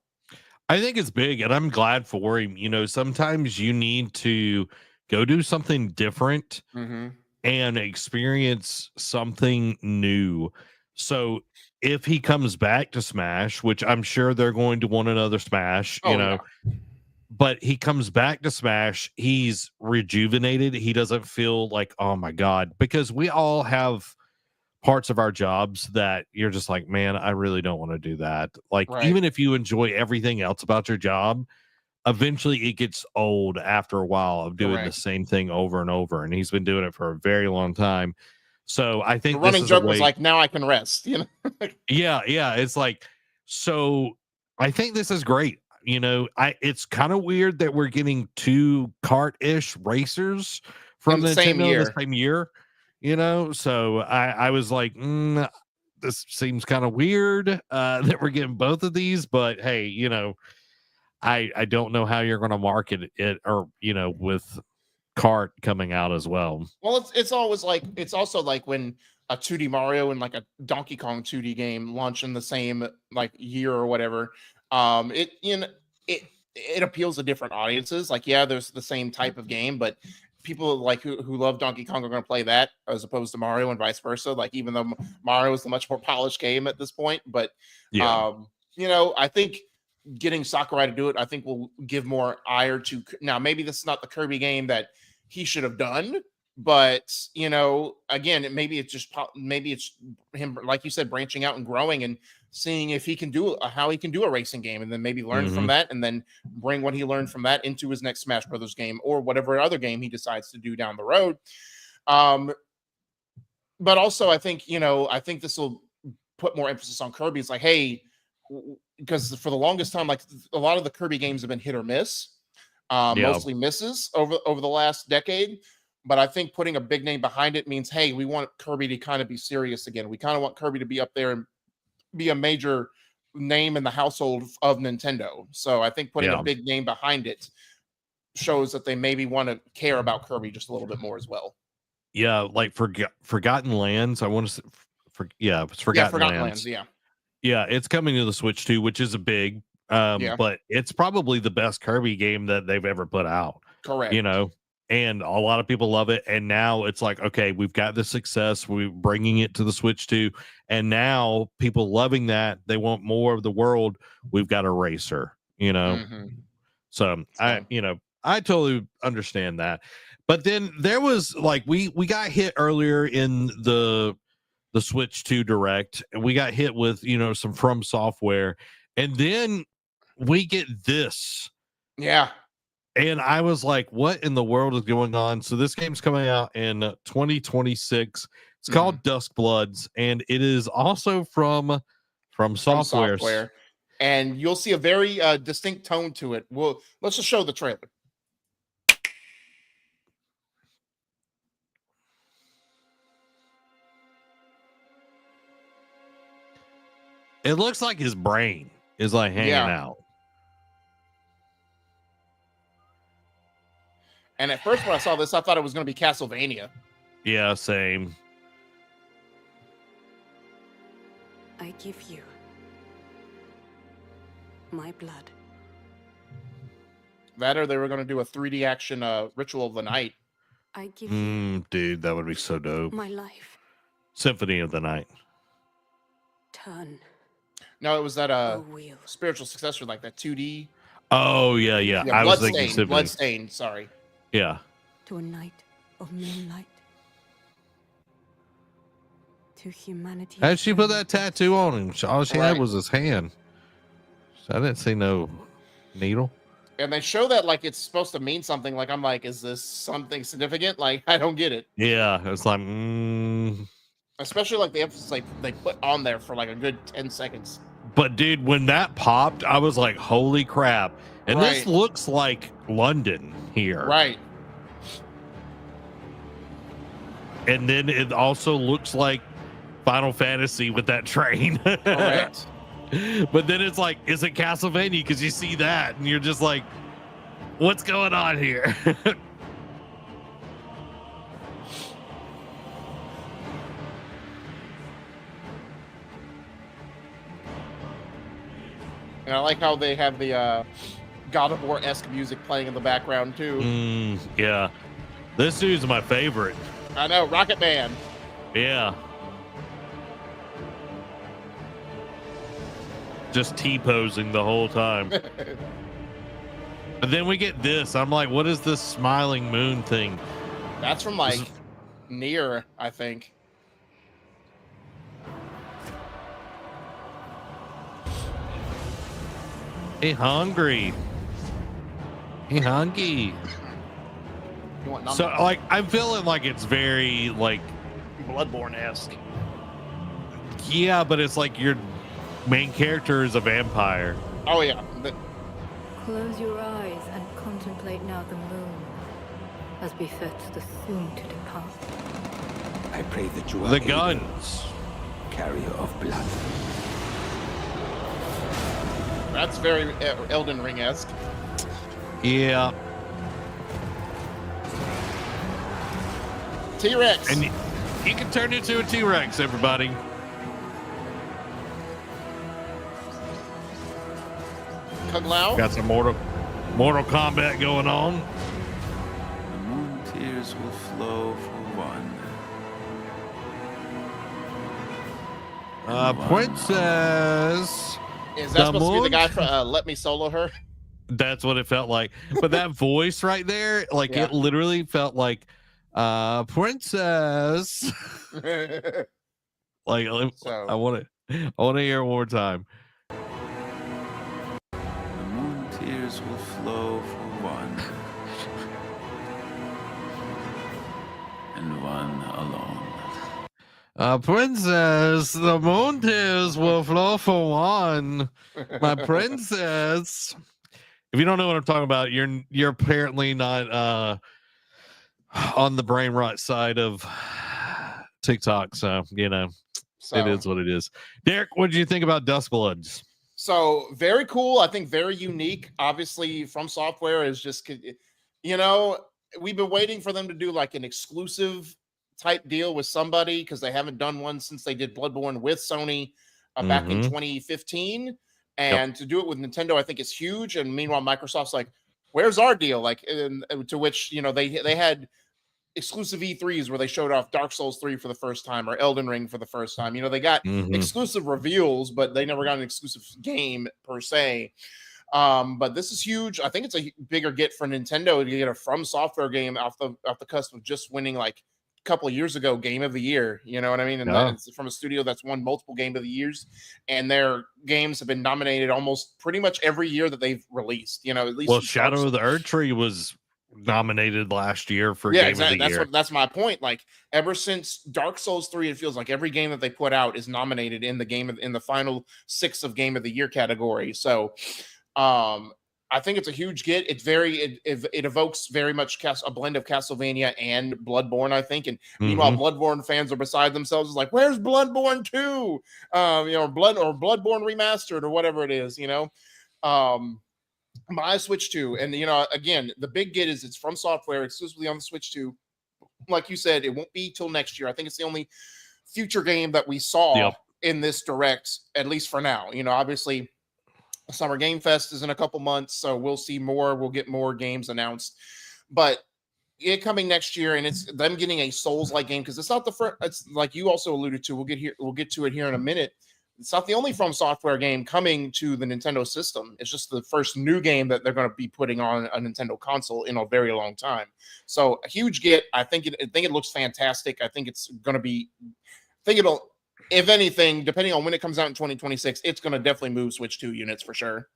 S1: I think it's big, and I'm glad for him. Sometimes you need to go do something different and experience something new. So if he comes back to Smash, which I'm sure they're going to want another Smash, but he comes back to Smash, he's rejuvenated. He doesn't feel like, oh my God, because we all have parts of our jobs that you're just like, man, I really don't want to do that. Like, even if you enjoy everything else about your job, eventually it gets old after a while of doing the same thing over and over. And he's been doing it for a very long time. So I think
S2: the running joke was like, now I can rest,
S1: Yeah. It's like, so I think this is great. It's kind of weird that we're getting two kart-ish racers from the same year. So I was like, this seems kind of weird that we're getting both of these, but hey, I don't know how you're going to market it or, with Kart coming out as well.
S2: Well, it's also like when a 2D Mario and like a Donkey Kong 2D game launch in the same like year or whatever. It appeals to different audiences. Like, yeah, there's the same type of game, but people like who love Donkey Kong are going to play that as opposed to Mario and vice versa. Like, even though Mario is the much more polished game at this point, but I think getting Sakurai to do it, I think will give more ire to. Now, maybe this is not the Kirby game that he should have done, But again, maybe it's him, like you said, branching out and growing and seeing if he can do how he can do a racing game, and then maybe learn from that, and then bring what he learned from that into his next Smash Brothers game or whatever other game he decides to do down the road. But also, I think this will put more emphasis on Kirby. It's like, hey, because for the longest time, like a lot of the Kirby games have been hit or miss, mostly misses over the last decade. But I think putting a big name behind it means, hey, we want Kirby to kind of be serious again. We kind of want Kirby to be up there and be a major name in the household of Nintendo. So I think putting a big name behind it shows that they maybe want to care about Kirby just a little bit more as well.
S1: Yeah, like Forgotten Lands. I want to say, it's Forgotten Lands. Yeah, it's coming to the Switch too, which is a big. But it's probably the best Kirby game that they've ever put out.
S2: Correct.
S1: And a lot of people love it. And now it's like, okay, we've got the success. We're bringing it to the Switch too. And now people loving that. They want more of the world. We've got a racer, So I totally understand that. But then there was like, we got hit earlier in the Switch 2 Direct, and we got hit with, some From Software. And then we get this.
S2: Yeah.
S1: And I was like, what in the world is going on? So this game's coming out in 2026. It's called Dusk Bloods, and it is also from Software.
S2: And you'll see a very distinct tone to it. Let's just show the trailer.
S1: It looks like his brain is like hanging out.
S2: And at first when I saw this, I thought it was going to be Castlevania.
S1: Yeah, same.
S3: I give you my blood.
S2: That, or they were going to do a 3D action Ritual of the Night.
S3: I give you,
S1: dude, that would be so dope.
S3: My life.
S1: Symphony of the Night.
S3: Turn.
S2: No, it was that spiritual successor, like that 2D.
S1: Oh yeah. I was thinking Symphony.
S2: Bloodstained, sorry.
S1: Yeah.
S3: To a night of moonlight. To humanity.
S1: How did she put that tattoo on him? All she had was his hand. So I didn't see no needle.
S2: And they show that like it's supposed to mean something. Like, I'm like, is this something significant? Like, I don't get it.
S1: Yeah, it's like,
S2: Especially like the emphasis they put on there for like a good 10 seconds.
S1: But dude, when that popped, I was like, holy crap. And this looks like London here.
S2: Right.
S1: And then it also looks like Final Fantasy with that train.
S2: Correct.
S1: But then it's like, is it Castlevania? Because you see that and you're just like, what's going on here?
S2: And I like how they have the God of War-esque music playing in the background too.
S1: Yeah. This dude's my favorite.
S2: I know, Rocket Man.
S1: Yeah. Just T-posing the whole time. And then we get this. I'm like, what is this smiling moon thing?
S2: That's from like Nier, I think.
S1: He hungry. He hungry. So like, I'm feeling like it's very like
S2: Bloodborne-esque.
S1: Yeah, but it's like your main character is a vampire.
S2: Oh yeah.
S3: Close your eyes and contemplate now the moon, as befits the soon to depart.
S4: I pray that you are
S1: the guns,
S4: carrier of blood.
S2: That's very Elden Ring-esque.
S1: Yeah.
S2: T-Rex.
S1: And he can turn into a T-Rex, everybody.
S2: Kung Lao.
S1: Got some Mortal Kombat going on.
S4: The moon tears will flow for one.
S1: Princess.
S2: Is that supposed to be the guy from Let Me Solo Her?
S1: That's what it felt like. But that voice right there, like it literally felt like Princess. Like, I want to hear it one more time.
S4: The moon tears will flow for one, and one alone.
S1: Princess, the moon tears will flow for one. My princess. If you don't know what I'm talking about, you're apparently not on the brain rot side of TikTok. So, it is what it is. Derek, what did you think about Dust Bloods?
S2: So very cool. I think very unique. Obviously, From Software is just, we've been waiting for them to do like an exclusive type deal with somebody because they haven't done one since they did Bloodborne with Sony back in 2015. And to do it with Nintendo, I think is huge. And meanwhile, Microsoft's like, "Where's our deal?" Like, to which they had exclusive E3s where they showed off Dark Souls 3 for the first time or Elden Ring for the first time. They got exclusive reveals, but they never got an exclusive game per se. But this is huge. I think it's a bigger get for Nintendo to get a From Software game off the cusp of just winning like a couple of years ago Game of the Year. You know what I mean? And that's from a studio that's won multiple Game of the Years, and their games have been nominated almost pretty much every year that they've released. At least.
S1: Well, Shadow of the Erdtree was nominated last year for Game of the Year.
S2: That's my point. Like, ever since Dark Souls 3, it feels like every game that they put out is nominated in the final 6 of Game of the Year category. So I think it's a huge get. It's it evokes very much a blend of Castlevania and Bloodborne, I think. And meanwhile, Bloodborne fans are beside themselves. It's like, where's Bloodborne 2? Bloodborne Remastered or whatever it is, My Switch 2, and again, the big get is it's From Software exclusively on the Switch 2. Like you said, it won't be till next year. I think it's the only future game that we saw in this direct, at least for now. Obviously, Summer Game Fest is in a couple months, so we'll see more. We'll get more games announced, but it coming next year, and it's them getting a Souls-like game because it's not the first. It's like you also alluded to. We'll get to it here in a minute. It's not the only From Software game coming to the Nintendo system. It's just the first new game that they're going to be putting on a Nintendo console in a very long time. So a huge get. I think it looks fantastic. I think it's going to be. I think it'll, if anything, depending on when it comes out in 2026, it's going to definitely move Switch 2 units for sure.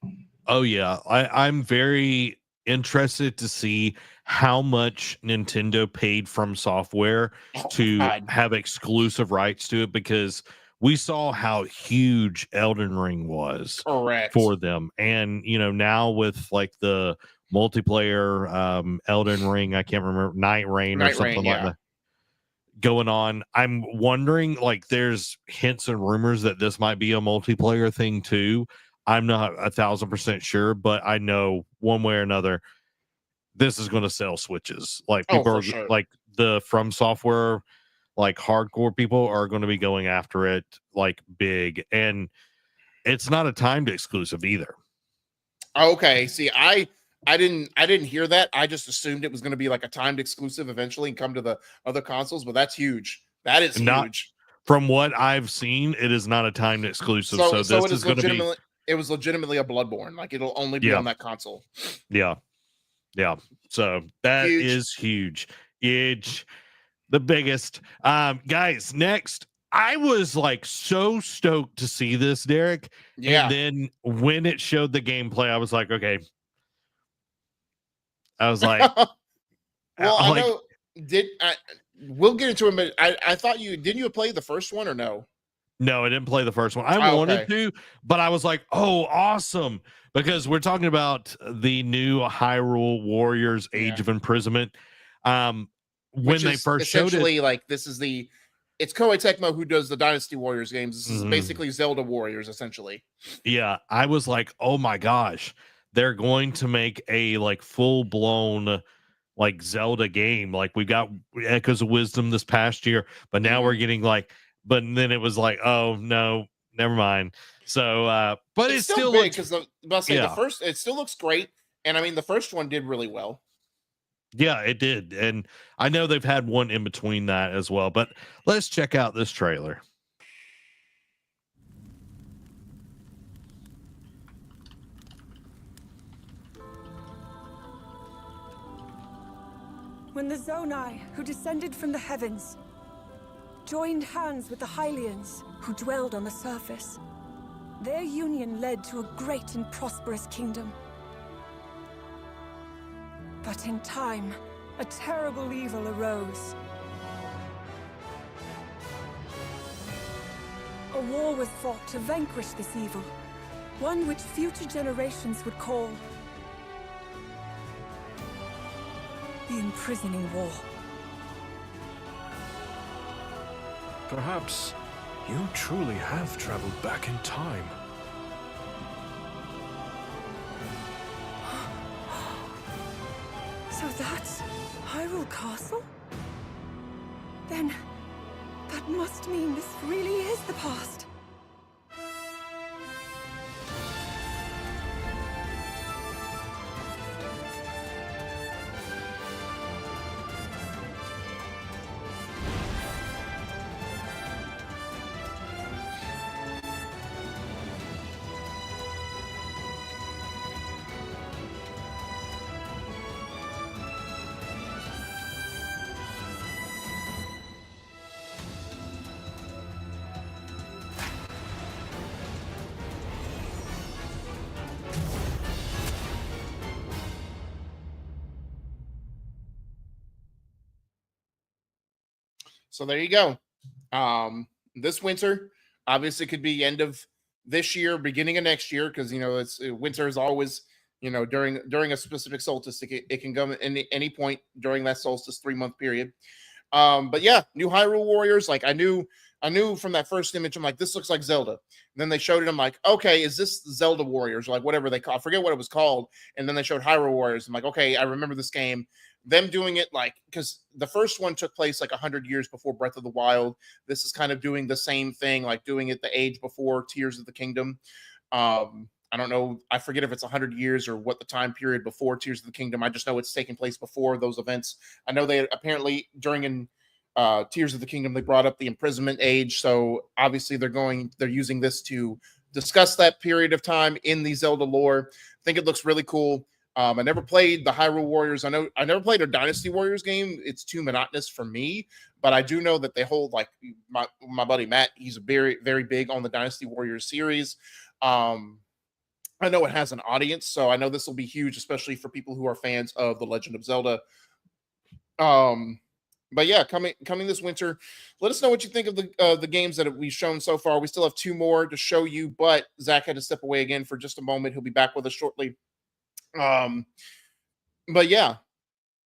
S1: Oh yeah, I'm very interested to see how much Nintendo paid From Software to have exclusive rights to it, because we saw how huge Elden Ring was for them. And, now with like the multiplayer Elden Ring, I can't remember, Night Rain or something like that going on. I'm wondering, like, there's hints and rumors that this might be a multiplayer thing too. I'm not 1,000% sure, but I know one way or another, this is going to sell Switches. Like, people are like the From Software, like hardcore people are going to be going after it like big, and it's not a timed exclusive either.
S2: Okay, see, I didn't hear that. I just assumed it was going to be like a timed exclusive eventually and come to the other consoles, but that's huge. That is huge.
S1: From what I've seen, it is not a timed exclusive. So this is going to be.
S2: It was legitimately a Bloodborne. Like, it'll only be on that console.
S1: Yeah. So that is huge. Huge. The biggest. Guys, next, I was like so stoked to see this, Derek. Yeah. And then when it showed the gameplay, I was like, okay. I was like,
S2: well, we'll get into it, but I thought didn't you play the first one or no?
S1: No, I didn't play the first one. I wanted to, but I was like, oh, awesome. Because we're talking about the new Hyrule Warriors Age of Imprisonment. When they first showed it,
S2: like, it's Koei Tecmo who does the Dynasty Warriors games. This is basically Zelda Warriors, essentially.
S1: Yeah, I was like, oh my gosh, they're going to make a like full blown like Zelda game. Like, we got Echoes of Wisdom this past year, but now we're getting like. But then it was like, oh no, never mind. So, but it's still
S2: big because the first, it still looks great, and I mean the first one did really well.
S1: Yeah, it did, and I know they've had one in between that as well. But let's check out this trailer.
S5: When when the Zonai, who descended from the heavens, joined hands with the Hylians, who dwelled on the surface. Their union led to a great and prosperous kingdom. But in time, a terrible evil arose. A war was fought to vanquish this evil, one which future generations would call the Imprisoning War.
S6: Perhaps you truly have traveled back in time.
S5: So that's Hyrule Castle? Then that must mean this really is the past.
S2: So there you go. This winter obviously could be end of this year, beginning of next year, because it's winter is always during a specific solstice. It can come at any point during that solstice 3-month period. But yeah, new Hyrule Warriors. Like I knew from that first image, I'm like, this looks like Zelda. And then they showed it. I'm like, okay, is this Zelda Warriors? Or like whatever they call, I forget what it was called. And then they showed Hyrule Warriors. I'm like, okay, I remember this game. Them doing it like, because the first one took place like 100 years before Breath of the Wild. This is kind of doing the same thing, like doing it the age before Tears of the Kingdom. I don't know. I forget if it's 100 years or what the time period before Tears of the Kingdom. I just know it's taking place before those events. I know they apparently during Tears of the Kingdom, they brought up the imprisonment age. So obviously they're using this to discuss that period of time in the Zelda lore. I think it looks really cool. I never played the Hyrule Warriors. I never played a Dynasty Warriors game. It's too monotonous for me, but I do know that they hold like my buddy Matt. He's very, very big on the Dynasty Warriors series. I know it has an audience, so I know this will be huge, especially for people who are fans of The Legend of Zelda. But yeah, coming this winter. Let us know what you think of the games that we've shown so far. We still have 2 more to show you, but Zach had to step away again for just a moment. He'll be back with us shortly. But yeah,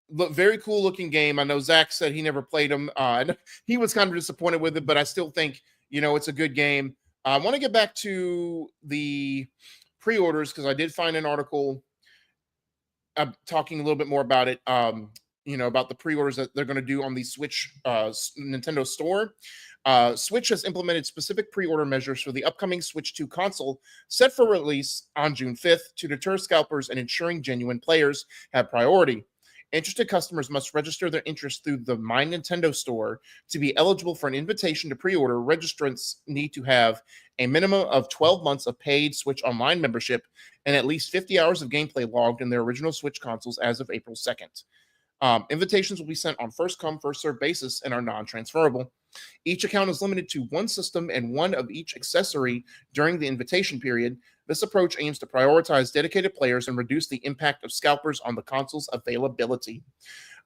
S2: very cool looking game. I know Zach said he never played them. He was kind of disappointed with it, but I still think it's a good game. I want to get back to the pre-orders because I did find an article talking a little bit more about it. About the pre-orders that they're going to do on the Switch Nintendo Store. Switch has implemented specific pre-order measures for the upcoming Switch 2 console set for release on June 5th to deter scalpers and ensuring genuine players have priority. Interested customers must register their interest through the My Nintendo Store. To be eligible for an invitation to pre-order, registrants need to have a minimum of 12 months of paid Switch Online membership and at least 50 hours of gameplay logged in their original Switch consoles as of April 2nd. Invitations will be sent on first-come, first-served basis and are non-transferable. Each account is limited to 1 system and 1 of each accessory during the invitation period. This approach aims to prioritize dedicated players and reduce the impact of scalpers on the console's availability.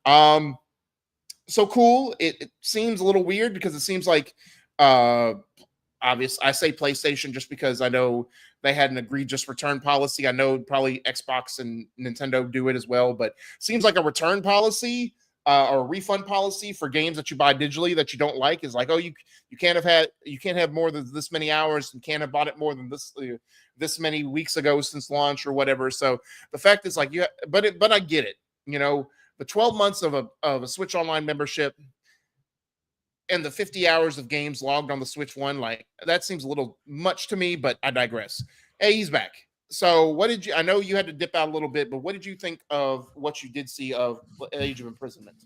S2: So cool. It seems a little weird because it seems like obvious. I say PlayStation just because I know they had an egregious return policy. I know probably Xbox and Nintendo do it as well, but seems like a return policy or a refund policy for games that you buy digitally that you don't like is like, oh, you can't have more than this many hours and can't have bought it more than this many weeks ago since launch or whatever. So the fact is like, but I get it. The 12 months of a Switch Online membership and the 50 hours of games logged on the Switch One, like that seems a little much to me, but I digress. Hey, he's back. So I know you had to dip out a little bit, but what did you think of what you did see of Age of Imprisonment?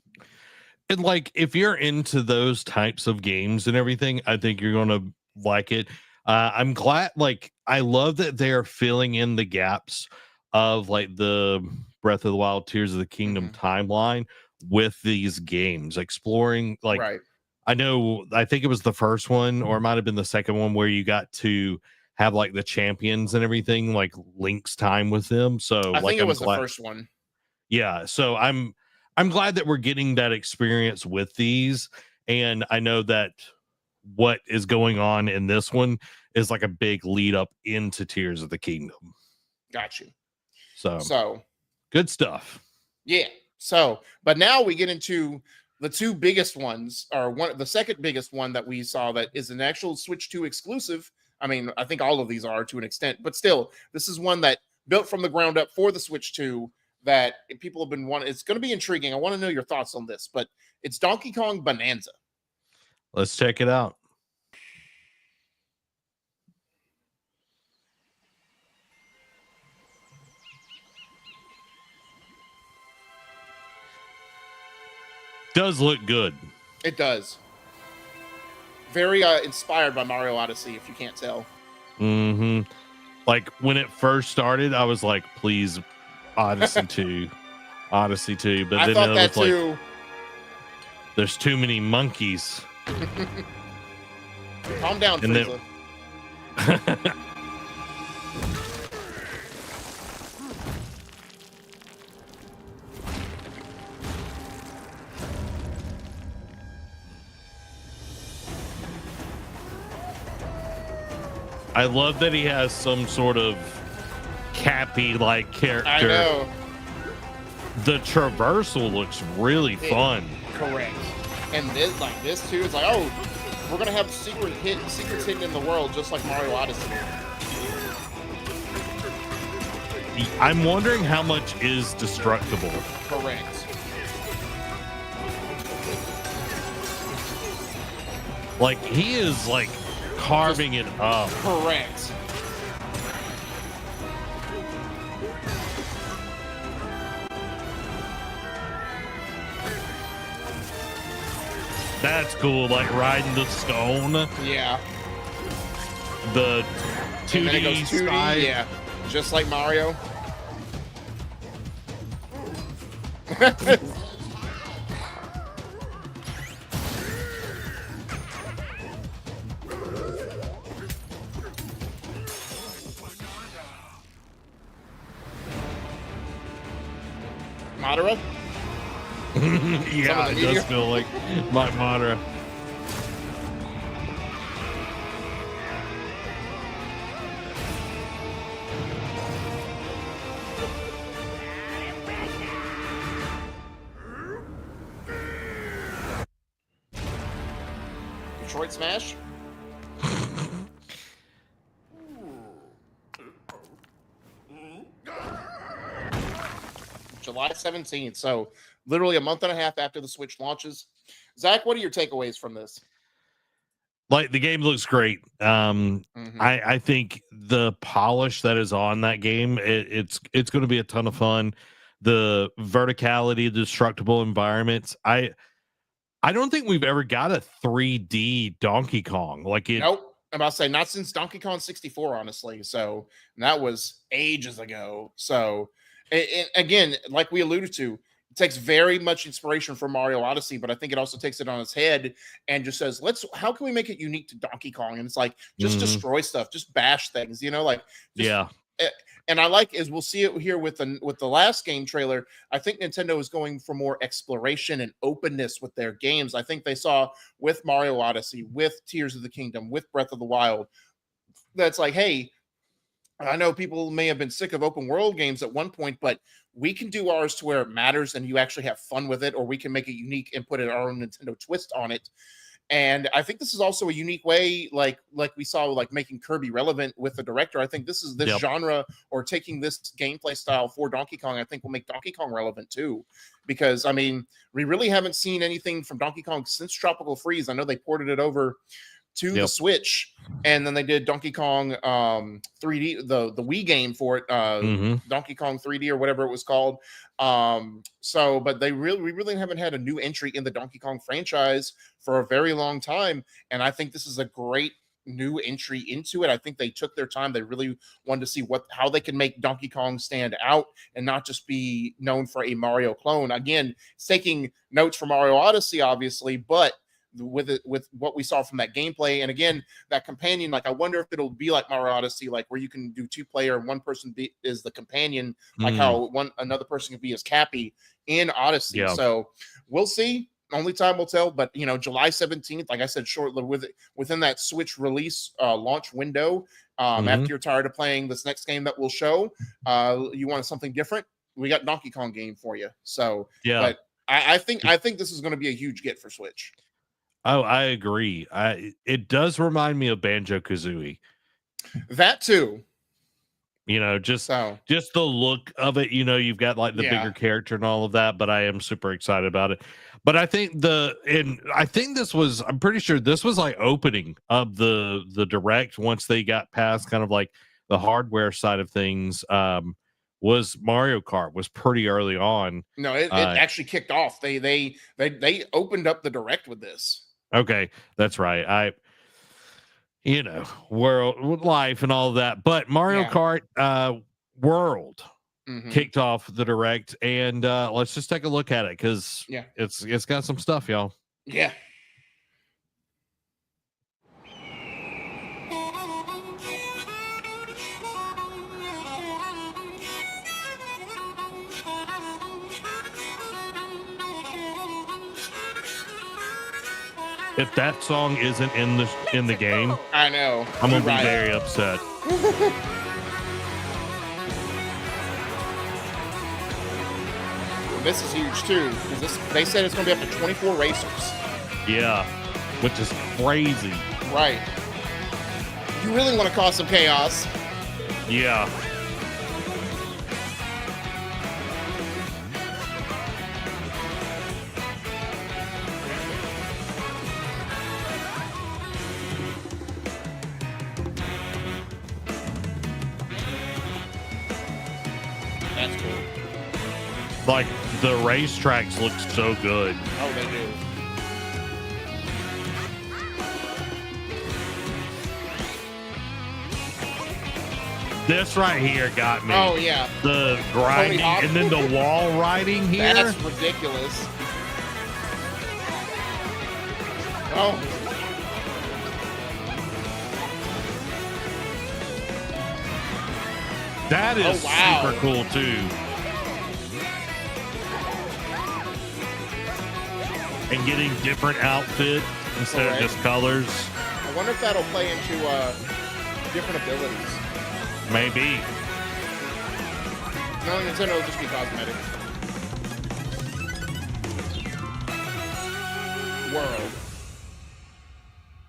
S1: And like, if you're into those types of games and everything, I think you're going to like it. I'm glad, like, I love that they're filling in the gaps of like the Breath of the Wild, Tears of the Kingdom timeline with these games, exploring like
S2: Right.
S1: I think it was the first one, or it might have been the second one, where you got to have like the champions and everything, like Link's time with them. So
S2: I
S1: like
S2: think it
S1: I'm
S2: was the
S1: glad,
S2: first one.
S1: yeah. So I'm glad that we're getting that experience with these. And I know that what is going on in this one is like a big lead up into Tears of the Kingdom.
S2: Got you.
S1: So
S2: So
S1: good stuff.
S2: yeah. So, but now we get into the two biggest ones, or the second biggest one that we saw that is an actual Switch 2 exclusive. I mean, I think all of these are to an extent, but still, this is one that built from the ground up for the Switch 2 that people have been wanting. It's going to be intriguing. I want to know your thoughts on this, but it's Donkey Kong Bonanza.
S1: Let's check it out. Does look good.
S2: It does. Very inspired by Mario Odyssey, if you can't tell.
S1: Mm-hmm. Like when it first started, I was like, please, Odyssey 2. Odyssey 2. But
S2: I
S1: then
S2: thought
S1: it
S2: that
S1: was like,
S2: too.
S1: there's too many monkeys.
S2: Calm down,
S1: And then-
S2: Frieza.
S1: I love that he has some sort of Cappy like character.
S2: I know.
S1: The traversal looks really fun.
S2: Correct. And this too, it's like, oh, we're gonna have secrets hidden in the world, just like Mario Odyssey.
S1: I'm wondering how much is destructible.
S2: Correct.
S1: Like he is like carving it up.
S2: Correct.
S1: That's cool. Like riding the stone.
S2: Yeah.
S1: The
S2: And then it
S1: 2D
S2: goes 2D,
S1: side.
S2: yeah. Just like Mario. Madara?
S1: Yeah, it
S2: meteor?
S1: does feel like my Madara.
S2: Detroit Smash? July 17th. So literally a month and a half after the Switch launches. Zach, what are your takeaways from this?
S1: Like the game looks great. I think the polish that is on that game, it's going to be a ton of fun. The verticality, the destructible environments. I don't think we've ever got a 3D Donkey Kong. Like it.
S2: Nope. I'm about to say not since Donkey Kong 64, honestly. So that was ages ago. So again, like we alluded to, it takes very much inspiration from Mario Odyssey, but I think it also takes it on its head and just says, how can we make it unique to Donkey Kong? And it's like, just destroy stuff, just bash things, like, just,
S1: yeah.
S2: And I like, as we'll see it here with the last game trailer, I think Nintendo is going for more exploration and openness with their games. I think they saw with Mario Odyssey, with Tears of the Kingdom, with Breath of the Wild, that's like, hey, I know people may have been sick of open world games at one point, but we can do ours to where it matters and you actually have fun with it, or we can make it unique and put our own Nintendo twist on it. And I think this is also a unique way, like we saw, like making Kirby relevant with the director. I think this genre, or taking this gameplay style for Donkey Kong, I think will make Donkey Kong relevant too. Because I mean, we really haven't seen anything from Donkey Kong since Tropical Freeze. I know they ported it over to the Switch, and then they did Donkey Kong 3D, the Wii game for it, Donkey Kong 3D or whatever it was called. But we really haven't had a new entry in the Donkey Kong franchise for a very long time, and I think this is a great new entry into it. I think they took their time. They really wanted to see how they can make Donkey Kong stand out and not just be known for a Mario clone. Again, it's taking notes from Mario Odyssey, obviously, but with what we saw from that gameplay, and again, that companion, like I wonder if it'll be like Mario Odyssey, like where you can do 2-player and one person is the companion, like how another person can be as Cappy in Odyssey.
S1: Yeah.
S2: So we'll see. Only time will tell. But July 17th, like I said, shortly within that Switch release launch window. After you're tired of playing this next game that we'll show, you want something different. We got Donkey Kong game for you. So
S1: yeah,
S2: but I think this is going to be a huge get for Switch.
S1: Oh, I agree. It does remind me of Banjo-Kazooie.
S2: That too.
S1: Just the look of it. You've got like the bigger character and all of that. But I am super excited about it. But I think I'm pretty sure this was like opening of the Direct once they got past kind of like the hardware side of things. Was Mario Kart was pretty early on.
S2: No, it actually kicked off. They opened up the Direct with this.
S1: Okay, that's right. World life and all of that, but Mario Kart World kicked off the Direct, and let's just take a look at it because it's got some stuff, y'all.
S2: Yeah.
S1: If that song isn't in the game,
S2: I know.
S1: I'm gonna be very upset.
S2: This is huge too, because they said it's gonna be up to 24 racers.
S1: Yeah, which is crazy.
S2: Right. You really want to cause some chaos.
S1: Yeah.
S2: That's cool.
S1: Like the racetracks look so good.
S2: Oh, they do.
S1: This right here got me.
S2: Oh yeah.
S1: The grinding and then the wall riding here.
S2: That's ridiculous. Oh.
S1: That is super cool too. And getting different outfit instead of just colors.
S2: I wonder if that'll play into different abilities.
S1: Maybe.
S2: No, Nintendo will just be cosmetic. World.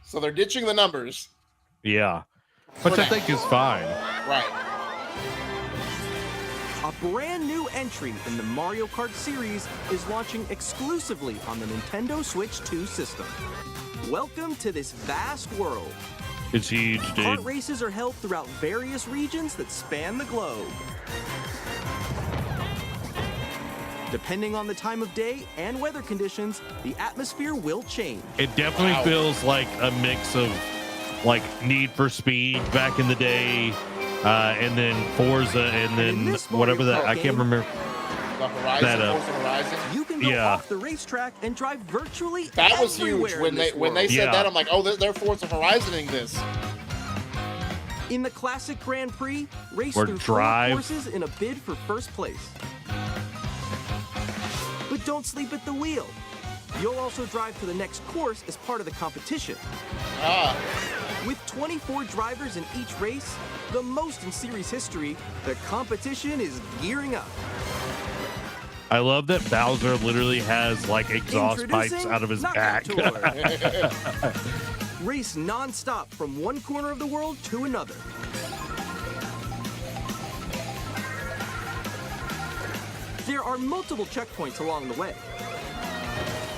S2: So they're ditching the numbers.
S1: Yeah. Which I think is fine.
S2: Right.
S7: A brand new entry in the Mario Kart series is launching exclusively on the Nintendo Switch 2 system. Welcome to this vast world.
S1: It's huge, dude.
S7: Kart races are held throughout various regions that span the globe. Depending on the time of day and weather conditions, the atmosphere will change.
S1: It definitely feels like a mix of like Need for Speed back in the day, and then Forza, and then whatever that I can't remember.
S2: The Horizon, Forza Horizon.
S7: You can go off the racetrack and drive virtually
S2: that was huge when they said that. I'm like, oh, they're Forza Horizoning this.
S7: In the classic Grand Prix, race through 4 courses in a bid for first place. But don't sleep at the wheel. You'll also drive to the next course as part of the competition. With 24 drivers in each race, the most in series history, the competition is gearing up.
S1: I love that Bowser literally has like exhaust pipes out of his back.
S7: Race non-stop from one corner of the world to another. There are multiple checkpoints along the way.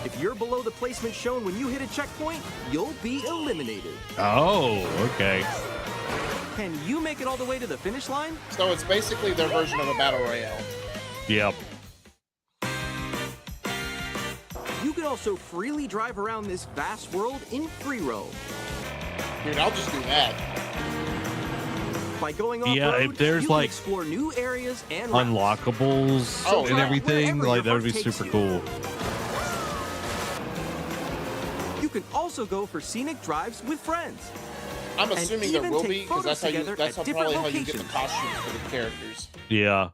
S7: If you're below the placement shown when you hit a checkpoint, you'll be eliminated.
S1: Oh, okay.
S7: Can you make it all the way to the finish line?
S2: So it's basically their version of a battle royale.
S1: Yep.
S7: You can also freely drive around this vast world in free roam.
S2: Dude, I'll just do that.
S7: By going off
S1: Yeah,
S7: road,
S1: if there's
S7: you
S1: like
S7: can explore new areas and routes.
S1: unlockables and everything, like that would be super cool.
S7: You can also go for scenic drives with friends.
S2: I'm assuming there will be, because that's probably how you get the
S7: locations.
S2: costumes for the characters.
S1: Yeah.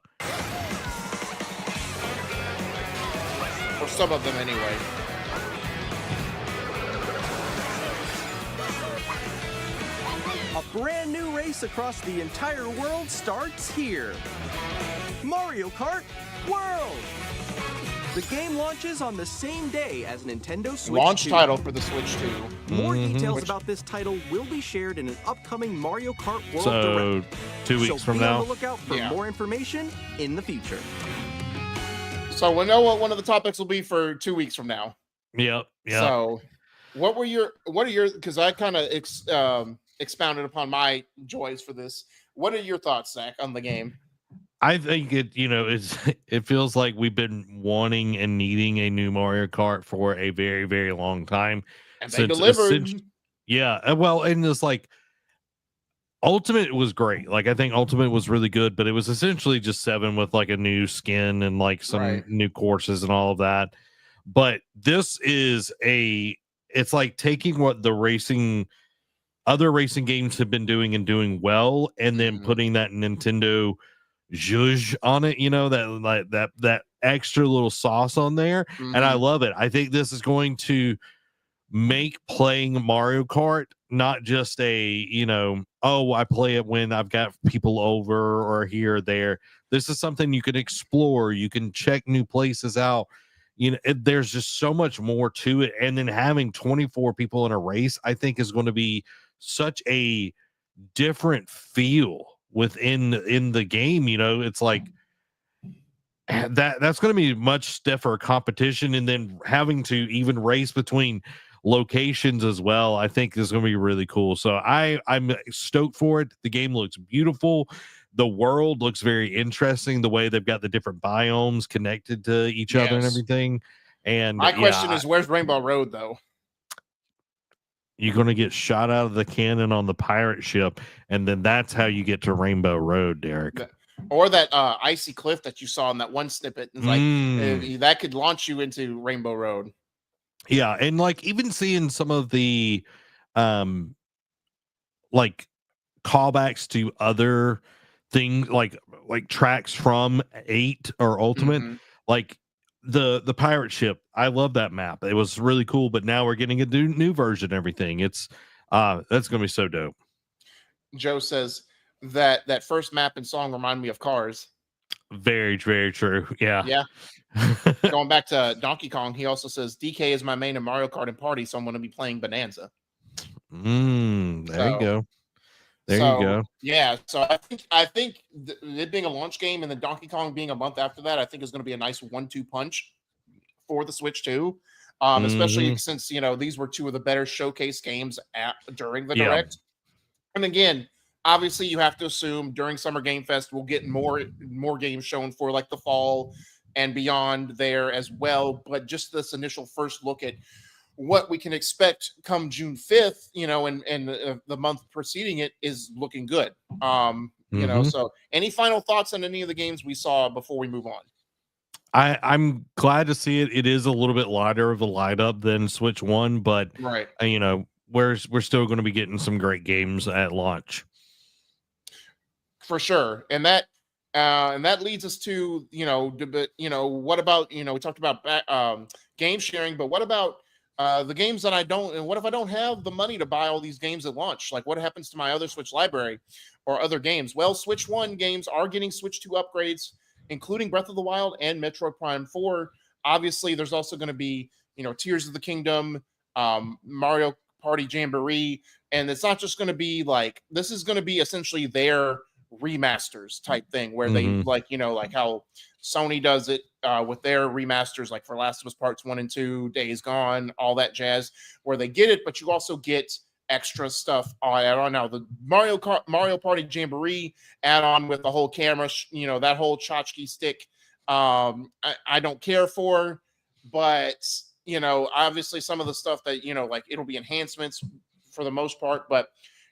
S2: Or some of them anyway.
S7: A brand new race across the entire world starts here. Mario Kart World! The game launches on the same day as Nintendo Switch
S2: Launch
S7: 2.
S2: title for the Switch 2.
S7: More details about this title will be shared in an upcoming Mario Kart World
S1: So,
S7: Direct.
S1: 2 weeks
S7: So
S1: from
S7: be
S1: now.
S7: on the lookout for more information in the future.
S2: So we know what one of the topics will be for 2 weeks from now.
S1: Yep.
S2: So what are your, because I kind of expounded upon my joys for this. What are your thoughts, Zach, on the game?
S1: I think it feels like we've been wanting and needing a new Mario Kart for a very, very long time.
S2: And they delivered.
S1: Yeah. Well, and it's like Ultimate was great. Like, I think Ultimate was really good, but it was essentially just 7 with like a new skin and like some new courses and all of that. But this is it's like taking what the other racing games have been doing and doing well, and then putting that Nintendo zhuzh on it, that extra little sauce on there. And I love it. I think this is going to make playing Mario Kart not just I play it when I've got people over or here or there. This is something you can explore. You can check new places out. There's just so much more to it. And then having 24 people in a race, I think, is going to be such a different feel in the game. It's like that's going to be much stiffer competition, and then having to even race between locations as well, I think is going to be really cool. So I'm stoked for it. The game looks beautiful. The world looks very interesting, the way they've got the different biomes connected to each other and everything. And
S2: my question is, where's Rainbow Road though?
S1: You're going to get shot out of the cannon on the pirate ship, and then that's how you get to Rainbow Road, Derek.
S2: Or that icy cliff that you saw in that one snippet. It's like that could launch you into Rainbow Road.
S1: Yeah, and like even seeing some of the like callbacks to other things, like tracks from 8 or Ultimate, like the pirate ship. I love that map. It was really cool, but now we're getting a new version and everything. It's that's gonna be so dope.
S2: Joe says that first map and song remind me of Cars.
S1: Very, very true. Yeah.
S2: Going back to Donkey Kong, he also says DK is my main in Mario Kart and Party, so I'm going to be playing Bonanza.
S1: There you go. There you go.
S2: Yeah, so I think it being a launch game and then Donkey Kong being a month after that, I think is going to be a nice 1-2 punch for the Switch 2. Especially since these were 2 of the better showcase games during the Direct. And again, obviously you have to assume during Summer Game Fest we'll get more games shown for like the fall and beyond there as well. But just this initial first look at what we can expect come June 5th, and the month preceding it is looking good. So any final thoughts on any of the games we saw before we move on?
S1: I'm glad to see it. It is a little bit lighter of a light up than Switch 1, but we're still going to be getting some great games at launch.
S2: For sure. And that leads us to, what about, we talked about game sharing, but what about the games that what if I don't have the money to buy all these games at launch? Like, what happens to my other Switch library or other games? Well, Switch 1 games are getting Switch 2 upgrades, including Breath of the Wild and Metroid Prime 4. Obviously, there's also going to be, Tears of the Kingdom, Mario Party Jamboree, and it's not just going to be like, this is going to be essentially their remasters type thing where they like how Sony does it with their remasters, like for Last of Us Parts 1 and 2, Days Gone, all that jazz, where they get it, but you also get extra stuff on now. The Mario Party Jamboree add-on with the whole camera, that whole tchotchke stick, I don't care for, but obviously some of the stuff that like it'll be enhancements for the most part, but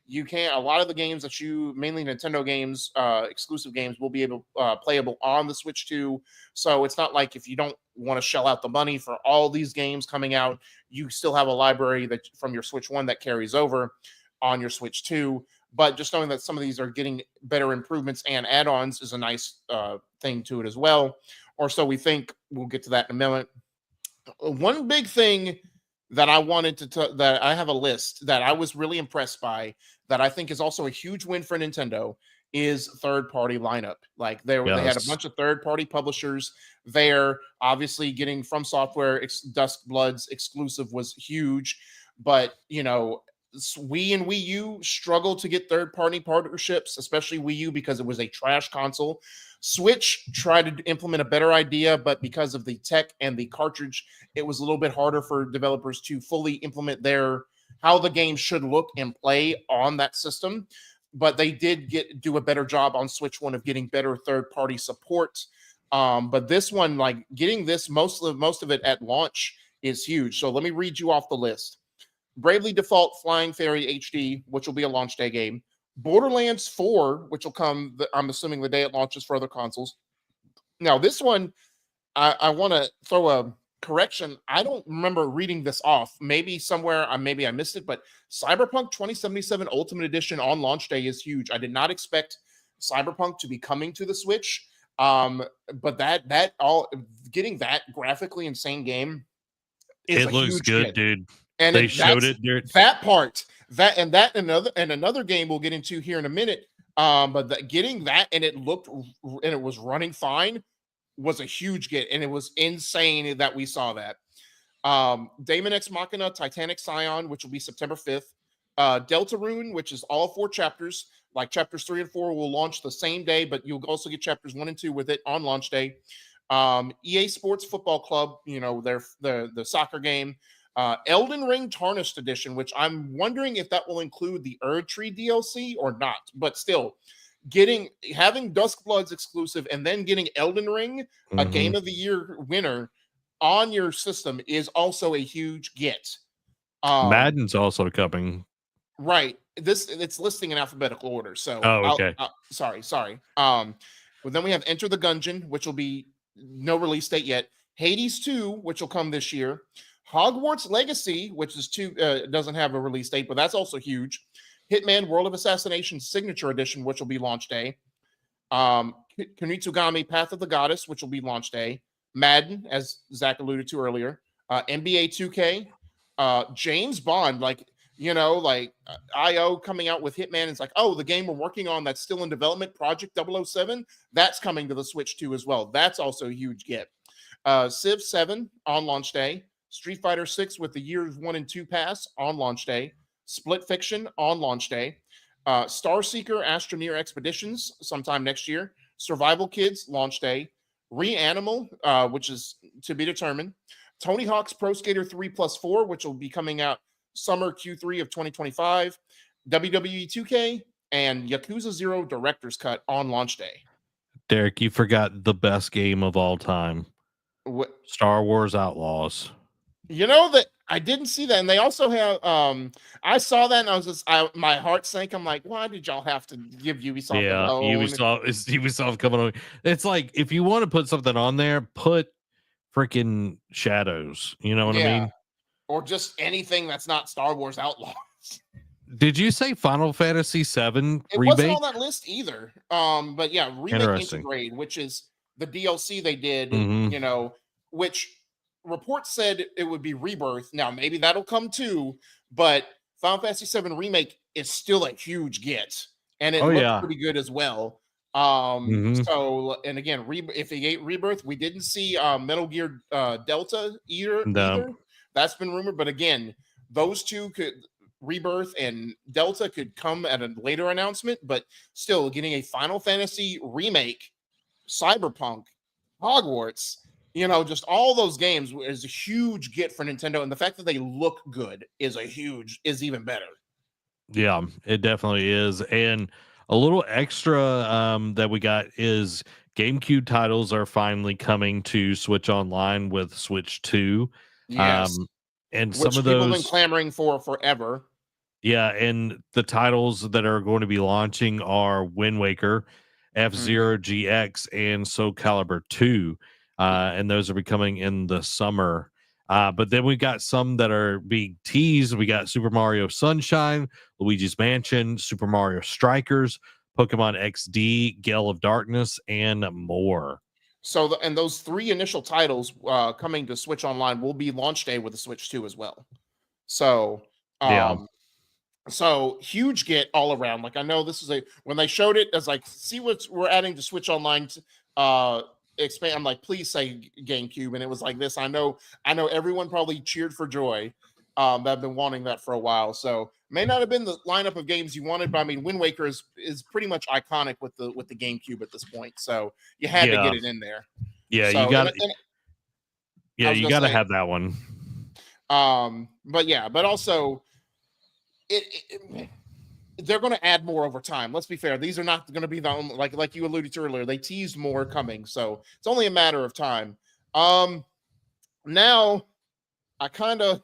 S2: you can't. A lot of the games that mainly Nintendo games, exclusive games, will be able playable on the Switch 2. So it's not like if you don't want to shell out the money for all these games coming out, you still have a library that from your Switch 1 that carries over on your Switch 2. But just knowing that some of these are getting better improvements and add-ons is a nice thing to it as well. Or so we think. We'll get to that in a minute. One big thing that I wanted that I have a list that I was really impressed by, that I think is also a huge win for Nintendo, is third-party lineup. Like they had a bunch of third-party publishers there. Obviously, getting From Software Dusk Bloods exclusive was huge, but Wii and Wii U struggled to get third-party partnerships, especially Wii U because it was a trash console. Switch tried to implement a better idea, but because of the tech and the cartridge, it was a little bit harder for developers to fully implement how the game should look and play on that system. But they did do a better job on Switch 1 of getting better third-party support. But this one, like getting this most of it at launch is huge. So let me read you off the list. Bravely Default Flying Fairy HD, which will be a launch day game. Borderlands 4, which will come, I'm assuming, the day it launches for other consoles. Now, this one, I want to throw a correction. I don't remember reading this off. Maybe somewhere, maybe I missed it, but Cyberpunk 2077 Ultimate Edition on launch day is huge. I did not expect Cyberpunk to be coming to the Switch, but getting that graphically insane game is
S1: it looks good,
S2: hit.
S1: Dude.
S2: And
S1: they showed it.
S2: That part, and another game we'll get into here in a minute. But getting that and it was running fine was a huge get, and it was insane that we saw that. Daemon X Machina, Titanic Scion, which will be September 5th. Deltarune, which is all 4 chapters. Like chapters 3 and 4 will launch the same day, but you'll also get chapters 1 and 2 with it on launch day. EA Sports Football Club, the soccer game. Elden Ring Tarnished Edition, which I'm wondering if that will include the Erdtree DLC or not, but still having Dusk Bloods exclusive and then getting Elden Ring, a Game of the Year winner, on your system is also a huge get.
S1: Madden's also coming.
S2: Right. It's listing in alphabetical order. So
S1: okay.
S2: Sorry. Well, then we have Enter the Gungeon, which will be no release date yet. Hades 2, which will come this year. Hogwarts Legacy, which is doesn't have a release date, but that's also huge. Hitman World of Assassination Signature Edition, which will be launch day. Kunitsugami Path of the Goddess, which will be launch day. Madden, as Zach alluded to earlier. NBA 2K. James Bond, IO coming out with Hitman. It's like, oh, the game we're working on that's still in development, Project 007, that's coming to the Switch 2 as well. That's also a huge get. Civ 7 on launch day. Street Fighter 6 with the Years 1 and 2 pass on launch day. Split Fiction on launch day. Starseeker Astroneer Expeditions sometime next year. Survival Kids launch day. Reanimal, which is to be determined. Tony Hawk's Pro Skater 3+4, which will be coming out summer Q3 of 2025. WWE 2K and Yakuza 0 Director's Cut on launch day.
S1: Derek, you forgot the best game of all time.
S2: What?
S1: Star Wars Outlaws.
S2: That I didn't see that, and they also have. I saw that, and I was just, my heart sank. I'm like, why did y'all have to give Ubisoft?
S1: Yeah, Ubisoft coming on. It's like if you want to put something on there, put freaking Shadows. You know what I mean?
S2: Or just anything that's not Star Wars Outlaws.
S1: Did you say Final Fantasy VII
S2: It
S1: remake?
S2: wasn't on that list either. But yeah, Remake Integrate, which is the DLC they did. Which reports said it would be Rebirth. Now, maybe that'll come too, but Final Fantasy VII Remake is still a huge get, and it looks pretty good as well. So, and again, if they ate Rebirth, we didn't see Metal Gear Delta either. That's been rumored, but again, those two Rebirth and Delta could come at a later announcement, but still getting a Final Fantasy remake, Cyberpunk, Hogwarts, just all those games is a huge get for Nintendo, and the fact that they look good is even better.
S1: Yeah, it definitely is. And a little extra that we got is GameCube titles are finally coming to Switch Online with Switch 2.
S2: Yes.
S1: And
S2: which
S1: some of
S2: people
S1: those
S2: have been clamoring for forever.
S1: Yeah, and the titles that are going to be launching are Wind Waker, F-Zero GX, and Soul Calibur 2. And those are becoming in the summer. But then we got some that are being teased. We got Super Mario Sunshine, Luigi's Mansion, Super Mario Strikers, Pokemon XD, Gale of Darkness, and more.
S2: So, and those 3 initial titles coming to Switch Online will be launch day with the Switch 2 as well. So,
S1: Yeah.
S2: So huge get all around. Like, I know this is when they showed it as like, see what we're adding to Switch Online expand. I'm like, please say GameCube. And it was like this. I know everyone probably cheered for joy. That have been wanting that for a while. So may not have been the lineup of games you wanted, but I mean, Wind Waker is pretty much iconic with the GameCube at this point. So you had to get it in there.
S1: Yeah,
S2: so,
S1: you got you got to have that one.
S2: But also they're going to add more over time. Let's be fair. These are not going to be the only, like you alluded to earlier. They teased more coming, so it's only a matter of time. Now I kind of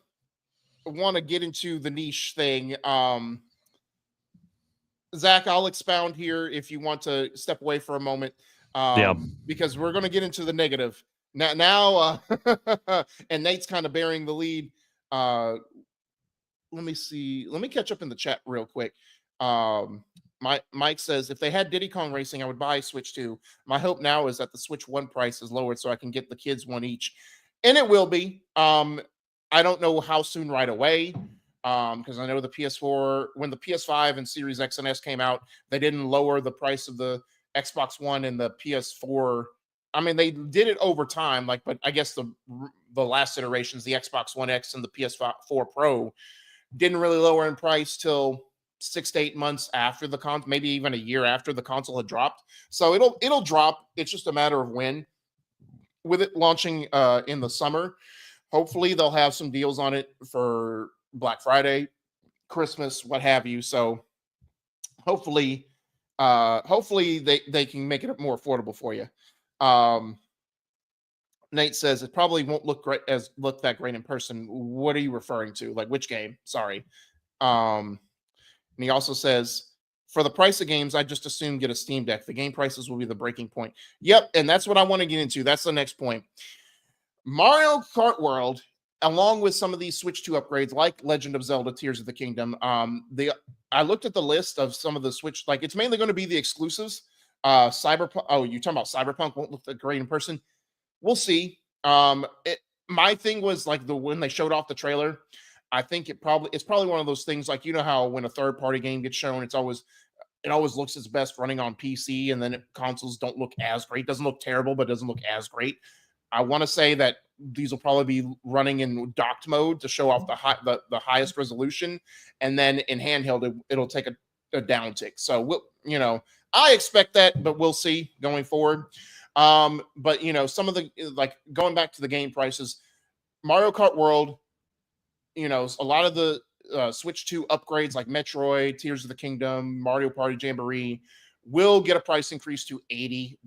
S2: want to get into the niche thing. Zach, I'll expound here if you want to step away for a moment. Because we're going to get into the negative now. And Nate's kind of bearing the lead. Let me see. Let me catch up in the chat real quick. Mike says, if they had Diddy Kong Racing, I would buy Switch 2. My hope now is that the Switch 1 price is lowered so I can get the kids one each. And it will be. I don't know how soon right away. Because I know the PS4, when the PS5 and Series X and S came out, they didn't lower the price of the Xbox One and the PS4. I mean, they did it over time, but I guess the last iterations, the Xbox One X and the PS4 Pro, didn't really lower in price till 6 to 8 months after the maybe even a year after the console had dropped. So it'll drop. It's just a matter of when. With it launching in the summer, hopefully they'll have some deals on it for Black Friday, Christmas, what have you. So hopefully they can make it more affordable for you. Nate says it probably won't look that great in person. What are you referring to? Like which game? Sorry. And he also says, for the price of games, I just assume get a Steam Deck. The game prices will be the breaking point. Yep, and that's what I want to get into. That's the next point. Mario Kart World, along with some of these Switch 2 upgrades, like Legend of Zelda: Tears of the Kingdom. I looked at the list of some of the Switch, like it's mainly going to be the exclusives. Cyberpunk. Oh, you're talking about Cyberpunk won't look that great in person. We'll see. My thing was like when they showed off the trailer, I think it's probably one of those things like, you know how when a third party game gets shown, it always looks its best running on PC, and then consoles don't look as great. Doesn't look terrible, but doesn't look as great. I want to say that these will probably be running in docked mode to show off the highest resolution, and then in handheld it'll take a downtick. So I expect that, but we'll see going forward. But some of the, like, going back to the game prices, Mario Kart World, a lot of the Switch 2 upgrades like Metroid, Tears of the Kingdom, Mario Party Jamboree will get a price increase to $80.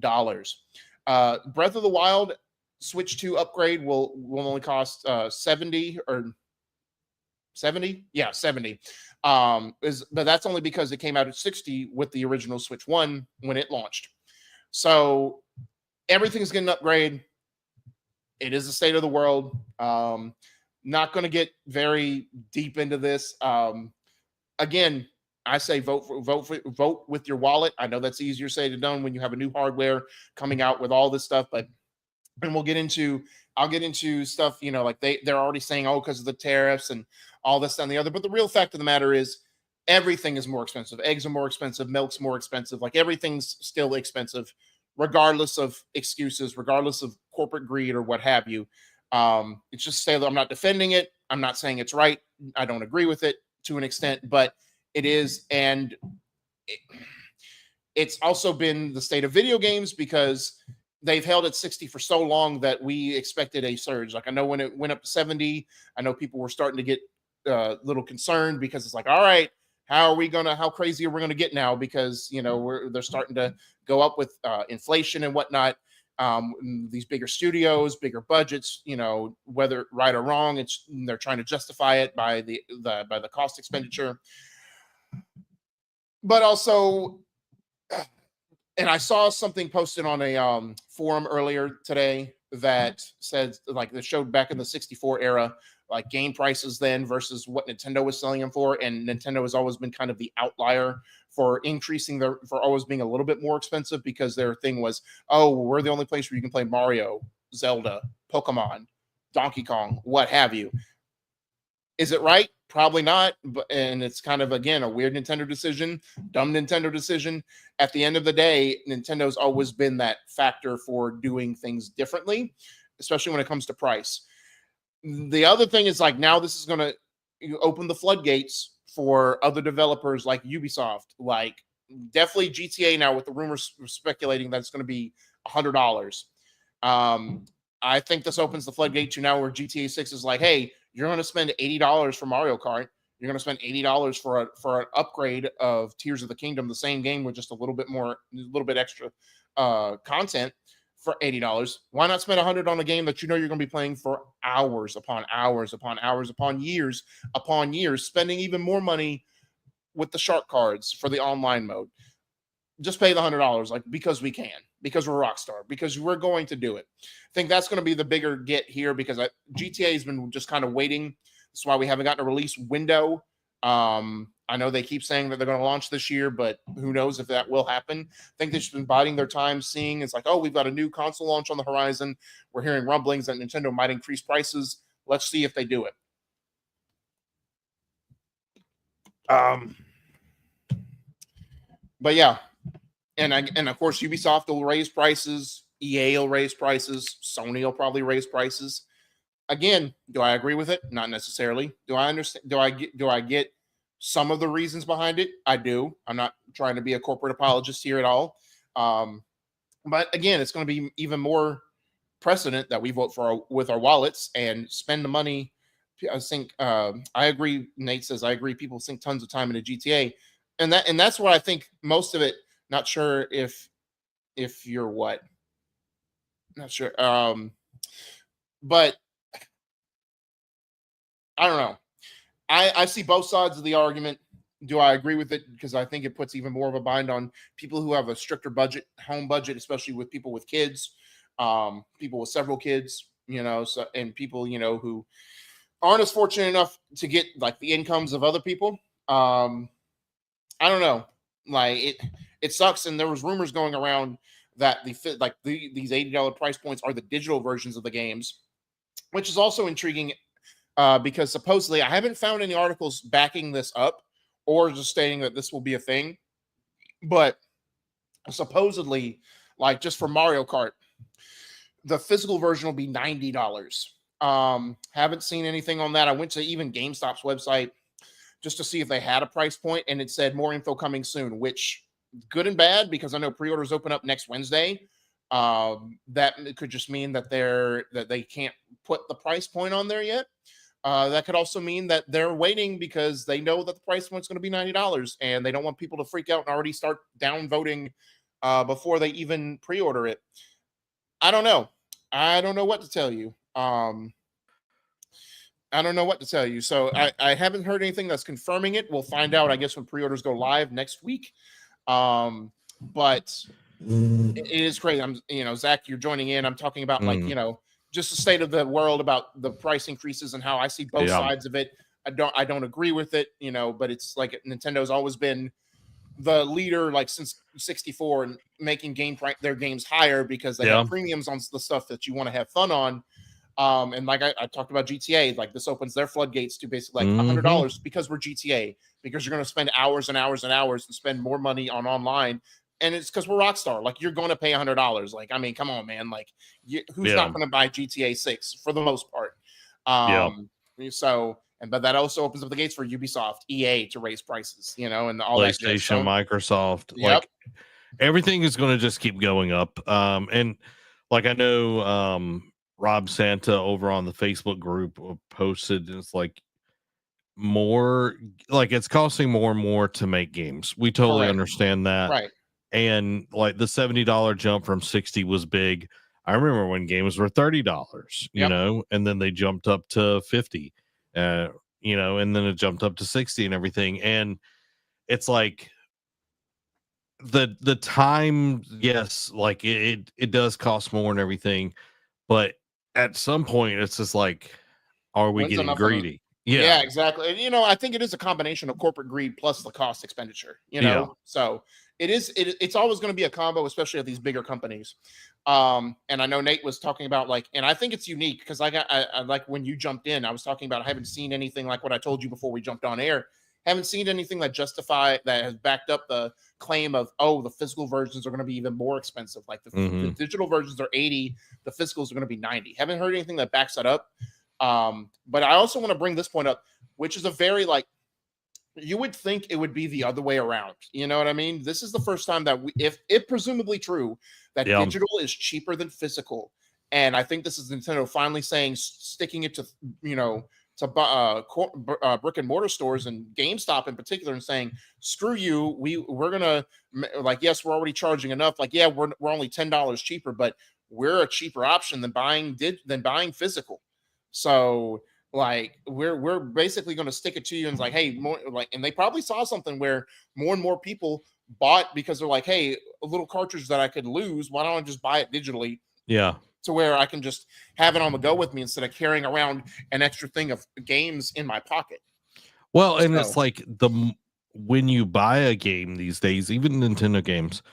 S2: Breath of the Wild Switch 2 upgrade will only cost $70 or $70. Yeah, $70. But that's only because it came out at $60 with the original Switch 1 when it launched. So everything's getting an upgrade. It is the state of the world. Not going to get very deep into this. Again, I say vote with your wallet. I know that's easier said than done when you have a new hardware coming out with all this stuff, and I'll get into stuff, like they're already saying, oh, because of the tariffs and all this and the other. But the real fact of the matter is everything is more expensive. Eggs are more expensive. Milk's more expensive. Like everything's still expensive, regardless of excuses, regardless of corporate greed or what have you. It's just say that I'm not defending it. I'm not saying it's right. I don't agree with it to an extent, but it is. And it's also been the state of video games because they've held at 60 for so long that we expected a surge. Like I know when it went up to 70, I know people were starting to get a little concerned because it's like, all right, how crazy are we going to get now? Because, they're starting to go up with inflation and whatnot. These bigger studios, bigger budgets, whether right or wrong, they're trying to justify it by the cost expenditure. But also, and I saw something posted on a forum earlier today that said, like, that showed back in the 64 era, like game prices then versus what Nintendo was selling them for. And Nintendo has always been kind of the outlier for for always being a little bit more expensive, because their thing was, oh, we're the only place where you can play Mario, Zelda, Pokemon, Donkey Kong, what have you. Is it right? Probably not. And it's kind of, again, a weird Nintendo decision, dumb Nintendo decision. At the end of the day, Nintendo's always been that factor for doing things differently, especially when it comes to price. The other thing is, like, now this is going to open the floodgates for other developers like Ubisoft, like definitely GTA now, with the rumors speculating that it's going to be $100. I think this opens the floodgate to now where GTA 6 is like, hey, you're going to spend $80 for Mario Kart. You're going to spend $80 for an upgrade of Tears of the Kingdom, the same game with just a little bit extra content for $80. Why not spend $100 on a game that you're going to be playing for hours upon hours upon hours upon years, spending even more money with the shark cards for the online mode? Just pay the $100, like, because we can, because we're Rockstar, because we're going to do it. I think that's going to be the bigger get here, because GTA has been just kind of waiting. That's why we haven't gotten a release window. I know they keep saying that they're going to launch this year, but who knows if that will happen. I think they've just been biding their time, seeing it's like, oh, we've got a new console launch on the horizon. We're hearing rumblings that Nintendo might increase prices. Let's see if they do it. But yeah. And of course, Ubisoft will raise prices. EA will raise prices. Sony will probably raise prices. Again, do I agree with it? Not necessarily. Do I understand? Do I get some of the reasons behind it? I do. I'm not trying to be a corporate apologist here at all. But again, it's going to be even more precedent that we vote with our wallets and spend the money. I think I agree. Nate says I agree. People sink tons of time into GTA, and that's what I think most of it. Not sure if you're what. Not sure. But I don't know. I see both sides of the argument. Do I agree with it? Because I think it puts even more of a bind on people who have a stricter budget, home budget, especially with people with kids, people with several kids, and people, who aren't as fortunate enough to get like the incomes of other people. I don't know. Like it sucks. And there was rumors going around that these $80 price points are the digital versions of the games, which is also intriguing because supposedly I haven't found any articles backing this up or just stating that this will be a thing. But supposedly, like just for Mario Kart, the physical version will be $90. Haven't seen anything on that. I went to even GameStop's website just to see if they had a price point, and it said more info coming soon, which good and bad, because I know pre-orders open up next Wednesday. That could just mean that they can't put the price point on there yet. That could also mean that they're waiting because they know that the price point's going to be $90 and they don't want people to freak out and already start downvoting before they even pre-order it. I don't know. I don't know what to tell you. I don't know what to tell you. So I haven't heard anything that's confirming it. We'll find out, I guess, when pre-orders go live next week. But it is crazy. Zach, you're joining in. I'm talking about just the state of the world about the price increases and how I see both sides of it. I don't agree with it, but it's like Nintendo's always been the leader, like since 64, and making their games higher because they have premiums on the stuff that you want to have fun on. And like I talked about GTA, like this opens their floodgates to basically like $100 because we're GTA, because you're going to spend hours and hours and hours and spend more money on online. And it's because we're Rockstar. Like you're going to pay $100. Like, I mean, come on, man. Like who's not going to buy GTA 6 for the most part? But that also opens up the gates for Ubisoft, EA to raise prices, and all
S1: PlayStation, Microsoft, like everything is going to just keep going up. And like I know, Rob Santa over on the Facebook group posted, it's like it's costing more and more to make games. We totally understand that.
S2: Right.
S1: And like the $70 jump from 60 was big. I remember when games were $30, you
S2: Yep.
S1: know, and then they jumped up to 50, you know, and then it jumped up to 60 and everything. And it's like the time, yes, like it does cost more and everything, but at some point it's just like, are we
S2: When's
S1: getting
S2: enough on a
S1: greedy?
S2: Yeah,
S1: Yeah.
S2: exactly. And, I think it is a combination of corporate greed plus the cost expenditure,
S1: Yeah.
S2: So it's always going to be a combo, especially at these bigger companies. And I know Nate was talking about and I think it's unique because I like when you jumped in, I was talking about I haven't seen anything like what I told you before we jumped on air. Haven't seen anything that has backed up the claim of, oh, the physical versions are going to be even more expensive. Like the digital versions are 80, the physicals are going to be 90. Haven't heard anything that backs that up. But I also want to bring this point up, which is a very you would think it would be the other way around. You know what I mean? This is the first time that if presumably true, that digital is cheaper than physical. And I think this is Nintendo finally sticking it to, brick and mortar stores and GameStop in particular and saying, screw you. We're going to yes, we're already charging enough. Yeah, we're only $10 cheaper, but we're a cheaper option than buying physical. So we're basically going to stick it to you and it's hey, more and they probably saw something where more and more people bought because they're hey, a little cartridge that I could lose, why don't I just buy it digitally?
S1: Yeah.
S2: To where I can just have it on the go with me instead of carrying around an extra thing of games in my pocket.
S1: Well, and it's when you buy a game these days, even Nintendo games,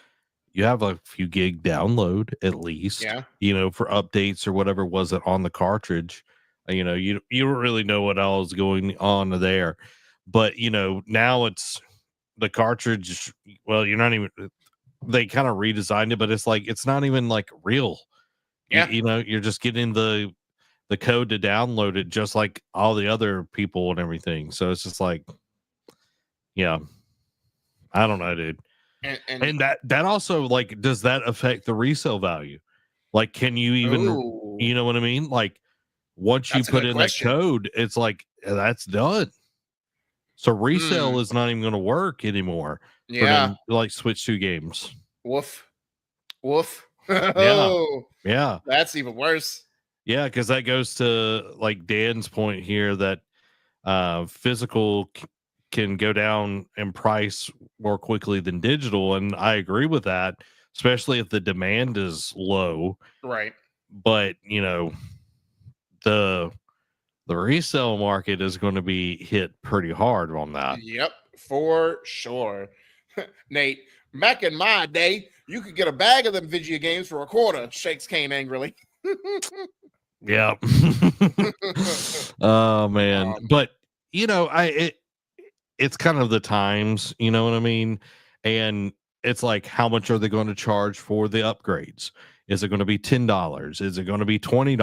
S1: you have a few gig download at least, for updates or whatever was it on the cartridge. You don't really know what else is going on there, but now it's the cartridge. Well, you're not even. They kind of redesigned it, but it's not even real.
S2: Yeah,
S1: you're just getting the code to download it, just like all the other people and everything. So it's just yeah, I don't know, dude. And that also does that affect the resale value? Can you even, you know what I mean? Once you put in that code, it's that's done. So resale is not even going to work anymore.
S2: Yeah,
S1: for them, Switch 2 games.
S2: Woof.
S1: Yeah,
S2: that's even worse.
S1: Yeah, because that goes to Dan's point here that physical can go down in price more quickly than digital, and I agree with that, especially if the demand is low.
S2: Right.
S1: But the resale market is going to be hit pretty hard on that.
S2: Yep, for sure. Nate, back in my day, you could get a bag of them video games for $0.25. Shakes Kane angrily.
S1: Yeah. Oh man. But it's kind of the times, you know what I mean? And it's how much are they going to charge for the upgrades? Is it going to be $10? Is it going to be $20?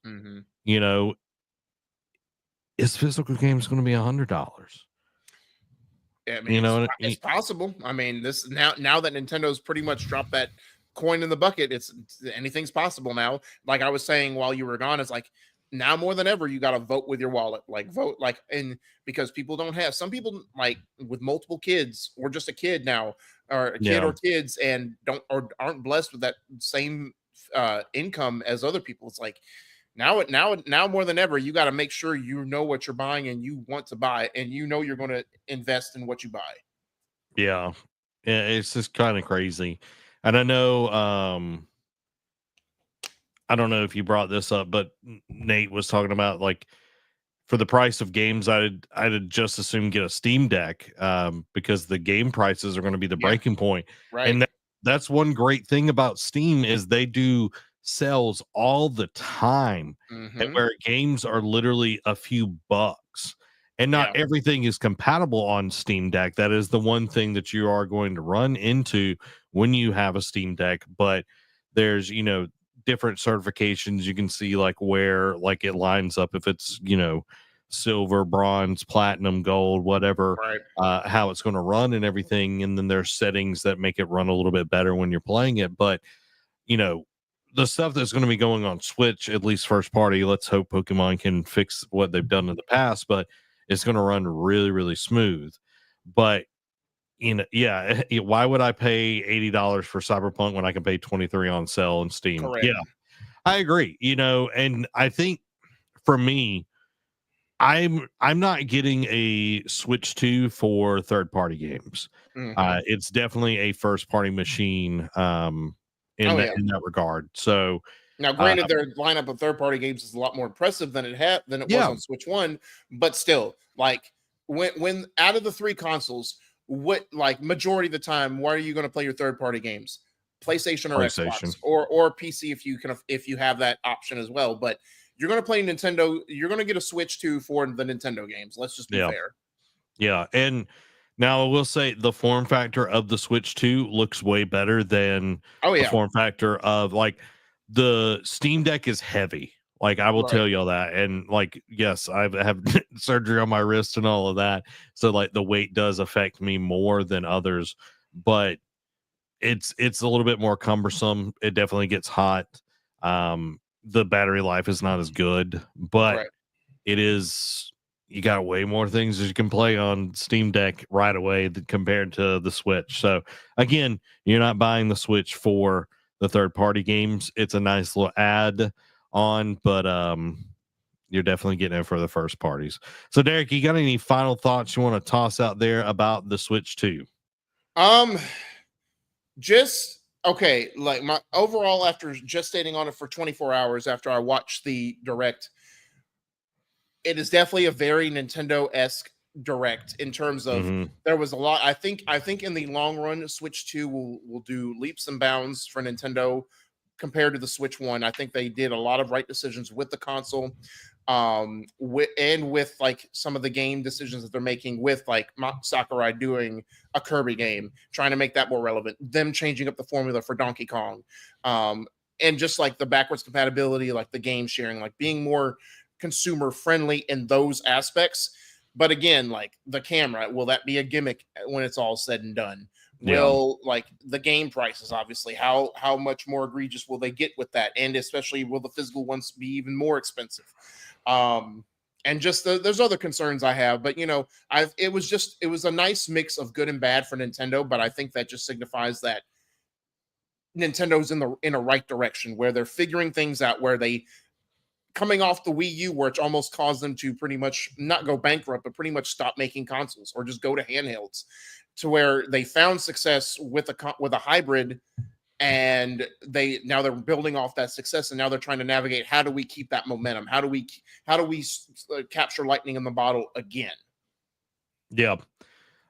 S2: Mm-hmm.
S1: Is physical games going to be $100?
S2: I mean, it's possible. I mean, this now that Nintendo's pretty much dropped that coin in the bucket, it's anything's possible now. Like I was saying while you were gone, it's now more than ever you got to vote with your wallet. Vote and because people don't have, some people with multiple kids or just a kid now or a kid or kids and aren't blessed with that same income as other people. It's now more than ever you got to make sure you know what you're buying and you want to buy and you're going to invest in what you buy.
S1: Yeah, it's just kind of crazy. And I know I don't know if you brought this up, but Nate was talking about for the price of games, I'd just assume get a Steam Deck because the game prices are going to be the breaking point.
S2: Right.
S1: And that's one great thing about Steam is they do sales all the time, and where games are literally a few bucks. And not everything is compatible on Steam Deck. That is the one thing that you are going to run into when you have a Steam Deck. But there's, different certifications. You can see where it lines up, if it's, silver, bronze, platinum, gold, whatever, how it's going to run and everything. And then there's settings that make it run a little bit better when you're playing it. But, the stuff that's going to be going on Switch, at least first party, let's hope Pokemon can fix what they've done in the past, but it's going to run really, really smooth. But, yeah, why would I pay $80 for Cyberpunk when I can pay 23 on sale on Steam?
S2: Correct.
S1: Yeah, I agree. And I think for me, I'm not getting a Switch 2 for third party games. It's definitely a first party machine in that regard. So
S2: now, granted, their lineup of third party games is a lot more impressive than it was on Switch 1, but still, like when out of the 3 consoles, what like majority of the time, why are you going to play your third party games? PlayStation or Xbox or PC if you have that option as well. But you're going to play Nintendo, you're going to get a Switch 2 for the Nintendo games. Let's just be fair.
S1: Yeah, and now I will say the form factor of the Switch 2 looks way better than the form factor of like the Steam Deck is heavy. Like I will tell you all that. And like, yes, I have surgery on my wrist and all of that. So like the weight does affect me more than others, but it's a little bit more cumbersome. It definitely gets hot. The battery life is not as good, but it is, you got way more things that you can play on Steam Deck right away compared to the Switch. So again, you're not buying the Switch for the third party games. It's a nice little add on, but you're definitely getting it for the first parties. So Derek, you got any final thoughts you want to toss out there about the Switch 2?
S2: Just okay, like my overall after just staying on it for 24 hours after I watched the direct, it is definitely a very Nintendo-esque direct in terms of there was a lot. I think in the long run, Switch 2 will do leaps and bounds for Nintendo compared to the Switch 1. I think they did a lot of right decisions with the console, with like some of the game decisions that they're making with like Sakurai doing a Kirby game, trying to make that more relevant, them changing up the formula for Donkey Kong, and just like the backwards compatibility, like the game sharing, like being more consumer friendly in those aspects. But again, like the camera, will that be a gimmick when it's all said and done? Will like the game prices, obviously, how much more egregious will they get with that? And especially, will the physical ones be even more expensive? And just there's other concerns I have, but it was a nice mix of good and bad for Nintendo. But I think that just signifies that Nintendo's in a right direction where they're figuring things out, where they coming off the Wii U, which almost caused them to pretty much not go bankrupt, but pretty much stop making consoles or just go to handhelds, to where they found success with a hybrid, and they're building off that success, and now they're trying to navigate, how do we keep that momentum? How do we capture lightning in the bottle again?
S1: Yeah,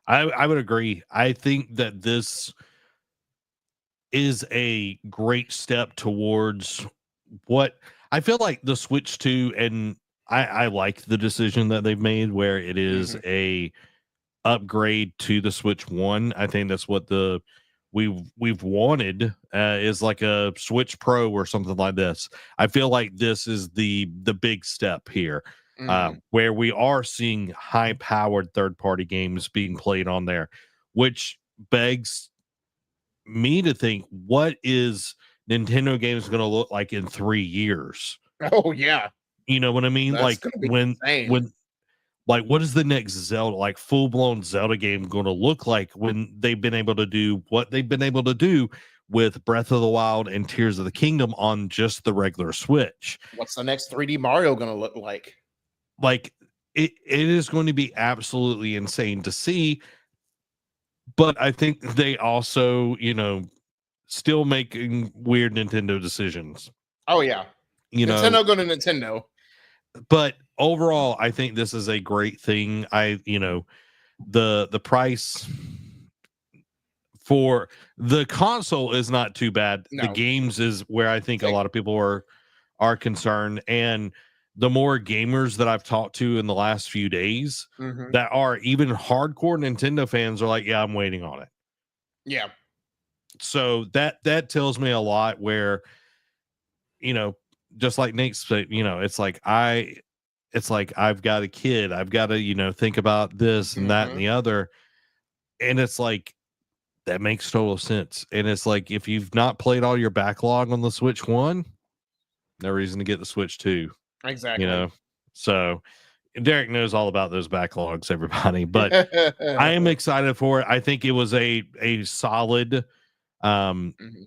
S1: I would agree. I think that this is a great step towards what I feel like the Switch 2, and I like the decision that they've made where it is a upgrade to the Switch 1. I think that's what we've wanted, is like a Switch Pro or something like this. I feel like this is the big step here, where we are seeing high powered third party games being played on there, which begs me to think, what is Nintendo games going to look like in 3 years?
S2: Oh yeah,
S1: you know what I mean.
S2: That's
S1: like when like, what is the next Zelda, like full blown Zelda game, going to look like when they've been able to do what they've been able to do with Breath of the Wild and Tears of the Kingdom on just the regular Switch?
S2: What's the next 3D Mario going to look like?
S1: Like it is going to be absolutely insane to see. But I think they also, still making weird Nintendo decisions.
S2: Oh yeah, Nintendo going to Nintendo.
S1: But overall, I think this is a great thing. The price for the console is not too bad. No. The games is where I think a lot of people are concerned, and the more gamers that I've talked to in the last few days that are even hardcore Nintendo fans are like, yeah, I'm waiting on it.
S2: Yeah.
S1: So that tells me a lot, where, just like Nate said, it's like I've got a kid. I've got to, think about this and that and the other. And it's like, that makes total sense. And it's like, if you've not played all your backlog on the Switch 1, no reason to get the Switch 2.
S2: Exactly.
S1: So Derek knows all about those backlogs, everybody, but I am excited for it. I think it was a solid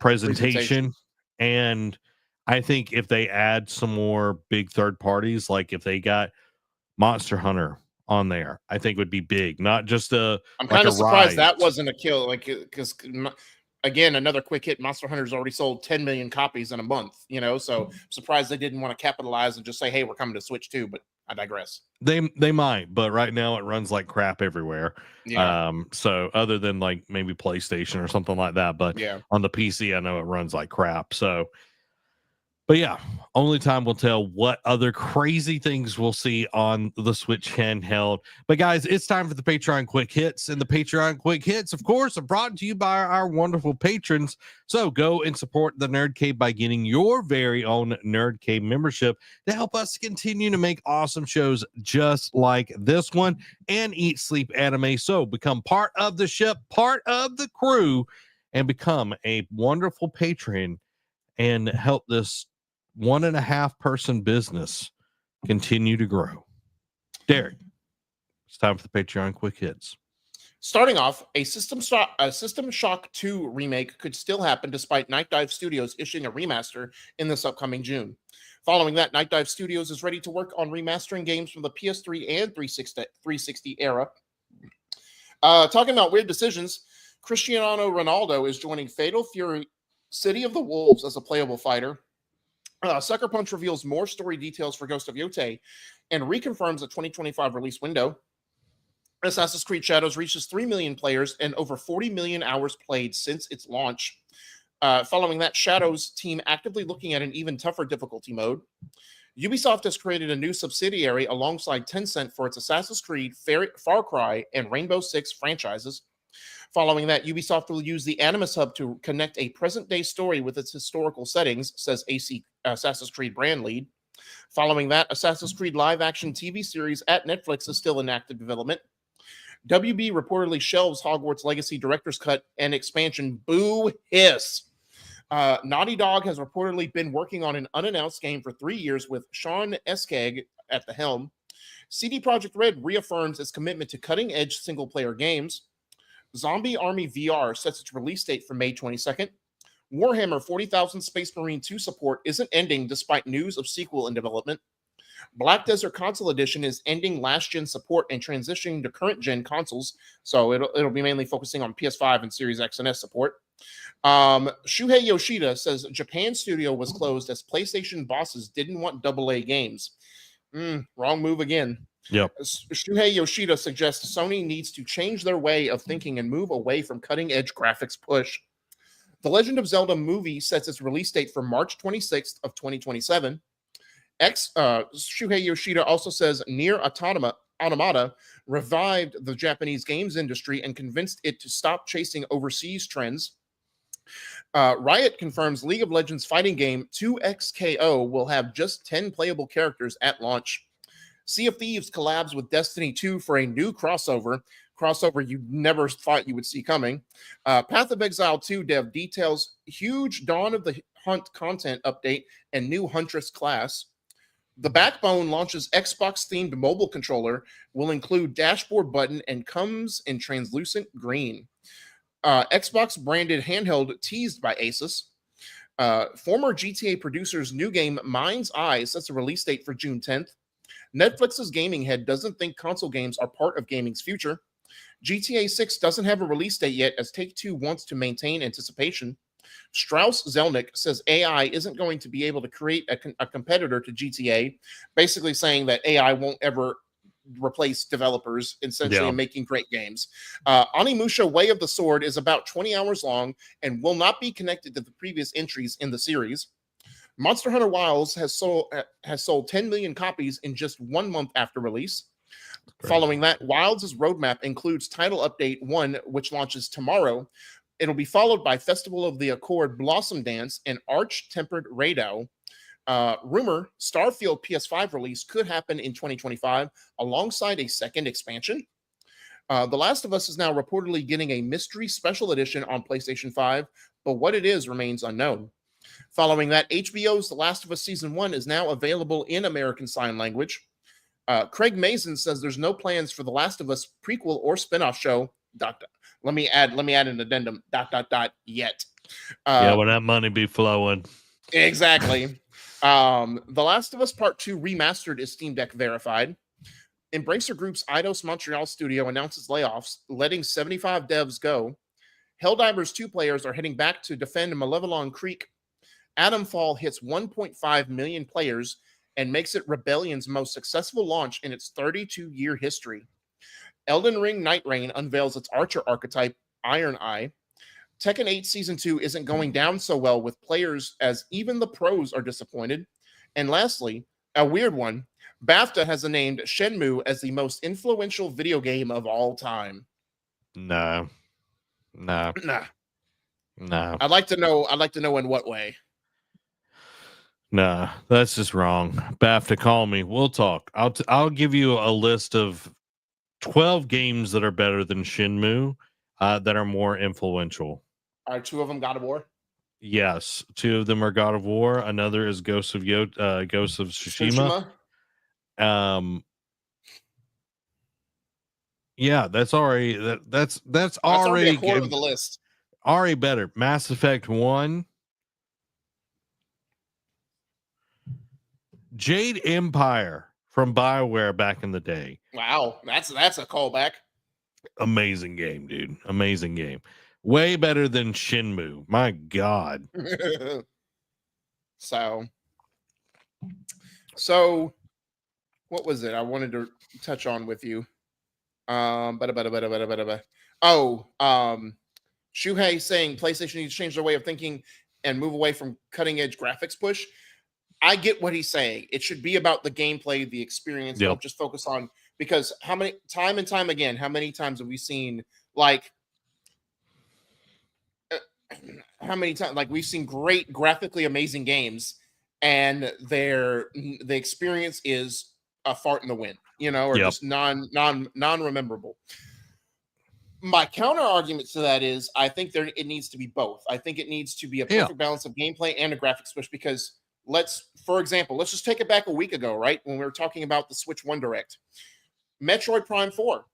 S1: presentation. And I think if they add some more big third parties, like if they got Monster Hunter on there, I think would be big. Not just I'm
S2: kind of surprised that wasn't a kill, like, because again, another quick hit. Monster Hunter's already sold 10 million copies in a month, so I'm surprised they didn't want to capitalize and just say, hey, we're coming to Switch too, but I digress.
S1: They might, but right now it runs like crap everywhere.
S2: Yeah.
S1: So other than like maybe PlayStation or something like that, but on the PC, I know it runs like crap. So, but yeah, only time will tell what other crazy things we'll see on the Switch handheld. But guys, it's time for the Patreon Quick Hits. And the Patreon Quick Hits, of course, are brought to you by our wonderful patrons. So go and support the Nerd Cave by getting your very own Nerd Cave membership to help us continue to make awesome shows just like this one and Eat Sleep Anime. So become part of the ship, part of the crew, and become a wonderful patron and help this 1.5 person business continue to grow. Derek, it's time for the Patreon Quick Hits.
S2: Starting off, a System Shock 2 remake could still happen despite Night Dive Studios issuing a remaster in this upcoming June. Following that, Night Dive Studios is ready to work on remastering games from the PS3 and 360 era. Talking about weird decisions, Cristiano Ronaldo is joining Fatal Fury City of the Wolves as a playable fighter. Sucker Punch reveals more story details for Ghost of Yotei and reconfirms the 2025 release window. Assassin's Creed Shadows reaches 3 million players and over 40 million hours played since its launch. Following that, Shadows team actively looking at an even tougher difficulty mode. Ubisoft has created a new subsidiary alongside Tencent for its Assassin's Creed, Far Cry, and Rainbow Six franchises. Following that, Ubisoft will use the Animus Hub to connect a present-day story with its historical settings, says Assassin's Creed brand lead. Following that, Assassin's Creed live-action TV series at Netflix is still in active development. WB reportedly shelves Hogwarts Legacy Director's Cut and expansion. Boo hiss. Naughty Dog has reportedly been working on an unannounced game for 3 years with Sean Eskeg at the helm. CD Projekt Red reaffirms its commitment to cutting-edge single-player games. Zombie Army VR sets its release date for May 22nd. Warhammer 40,000 Space Marine 2 support isn't ending despite news of sequel in development. Black Desert Console Edition is ending last-gen support and transitioning to current-gen consoles, so it'll be mainly focusing on PS5 and Series X and S support. Shuhei Yoshida says Japan studio was closed as PlayStation bosses didn't want AA games. Wrong move again.
S1: Yep.
S2: Shuhei Yoshida suggests Sony needs to change their way of thinking and move away from cutting-edge graphics push. The Legend of Zelda movie sets its release date for March 26th of 2027. Shuhei Yoshida also says Nier Automata revived the Japanese games industry and convinced it to stop chasing overseas trends. Riot confirms League of Legends fighting game 2XKO will have just 10 playable characters at launch. Sea of Thieves collabs with Destiny 2 for a new crossover you never thought you would see coming. Path of Exile 2 dev details huge Dawn of the Hunt content update and new Huntress class. The Backbone launches Xbox-themed mobile controller, will include dashboard button, and comes in translucent green. Xbox-branded handheld teased by Asus. Former GTA producer's new game Mind's Eye sets a release date for June 10th. Netflix's gaming head doesn't think console games are part of gaming's future. GTA 6 doesn't have a release date yet as Take-Two wants to maintain anticipation. Strauss Zelnick says AI isn't going to be able to create a competitor to GTA, basically saying that AI won't ever replace developers essentially in making great games. Onimusha Way of the Sword is about 20 hours long and will not be connected to the previous entries in the series. Monster Hunter Wilds has sold 10 million copies in just 1 month after release. Great. Following that, Wilds' roadmap includes Title Update 1, which launches tomorrow. It'll be followed by Festival of the Accord Blossom Dance and Arch-Tempered Radau. Rumor, Starfield PS5 release could happen in 2025 alongside a second expansion. The Last of Us is now reportedly getting a mystery special edition on PlayStation 5, but what it is remains unknown. Following that, HBO's The Last of Us Season 1 is now available in American Sign Language. Craig Mason says there's no plans for The Last of Us prequel or spinoff show. Let me add an addendum. Yet.
S1: When that money be flowing.
S2: Exactly. The Last of Us Part 2 Remastered is Steam Deck verified. Embracer Group's Eidos Montreal studio announces layoffs, letting 75 devs go. Helldivers 2 players are heading back to defend Malevelon Creek. Adamfall hits 1.5 million players and makes it Rebellion's most successful launch in its 32-year history. Elden Ring Night Rain unveils its archer archetype, Iron Eye. Tekken 8 Season 2 isn't going down so well with players as even the pros are disappointed. And lastly, a weird one, BAFTA has named Shenmue as the most influential video game of all time.
S1: No.
S2: Nah.
S1: No.
S2: I'd like to know in what way.
S1: Nah, that's just wrong. BAFTA, call me. We'll talk. I'll give you a list of 12 games that are better than Shenmue, that are more influential.
S2: Are 2 of them God of War?
S1: Yes, 2 of them are God of War. Another is Ghost of Tsushima. Yeah, that's already that's already
S2: a quarter of the list.
S1: Already better. Mass Effect 1. Jade Empire from BioWare back in the day.
S2: Wow, that's a callback.
S1: Amazing game, dude. Amazing game. Way better than Shenmue. My God.
S2: So what was it I wanted to touch on with you? Shuhei saying PlayStation needs to change their way of thinking and move away from cutting edge graphics push. I get what he's saying. It should be about the gameplay, the experience.
S1: Yep.
S2: Don't just focus on, because how many times have we seen we've seen great graphically amazing games and the experience is a fart in the wind, or just non-rememberable. My counter argument to that is I think it needs to be both. I think it needs to be a perfect balance of gameplay and a graphics push, because for example, let's just take it back a week ago, right? When we were talking about the Switch 1 Direct. Metroid Prime 4.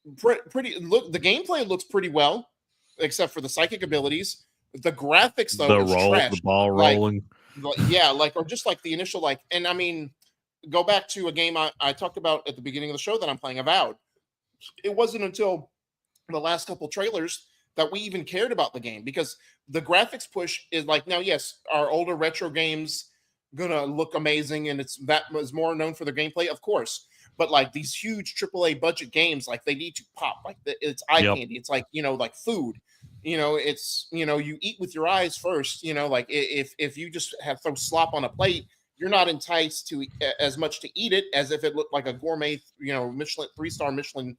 S2: The gameplay looks pretty well, except for the psychic abilities. The graphics, though,
S1: the ball rolling.
S2: Or just like the initial, and I mean, go back to a game I talked about at the beginning of the show that I'm playing, Avowed. It wasn't until the last couple trailers that we even cared about the game, because the graphics push is now, yes, our older retro games gonna look amazing, and that was more known for their gameplay, of course. But these huge AAA budget games, they need to pop. It's eye candy. It's like food. It's you eat with your eyes first. If you just throw slop on a plate, you're not enticed to as much to eat it as if it looked like a gourmet, Michelin 3-star Michelin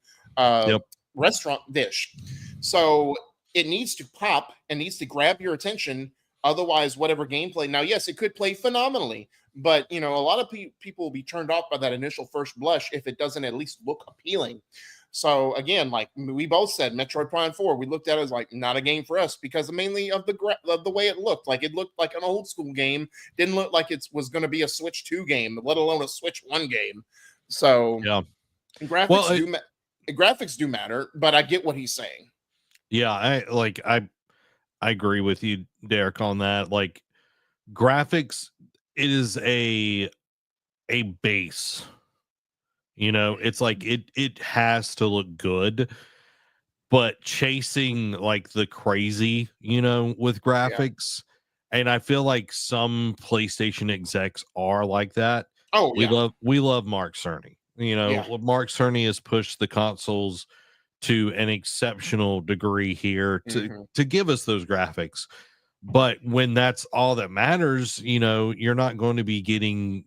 S2: restaurant dish. So it needs to pop and needs to grab your attention. Otherwise, whatever gameplay. Now, yes, it could play phenomenally, but a lot of people will be turned off by that initial first blush if it doesn't at least look appealing. So again, we both said, Metroid Prime 4, we looked at it as not a game for us because mainly of the way it looked. It looked like an old school game. Didn't look like it was going to be a Switch 2 game, let alone a Switch 1 game. So graphics do matter, but I get what he's saying.
S1: Yeah, I agree with you, Derek, on that. Graphics, it is a base. It's it has to look good, but chasing the crazy, with graphics. Yeah. And I feel like some PlayStation execs are like that.
S2: Oh,
S1: we love Mark Cerny. Mark Cerny has pushed the consoles to an exceptional degree here to give us those graphics. But when that's all that matters, you're not going to be getting,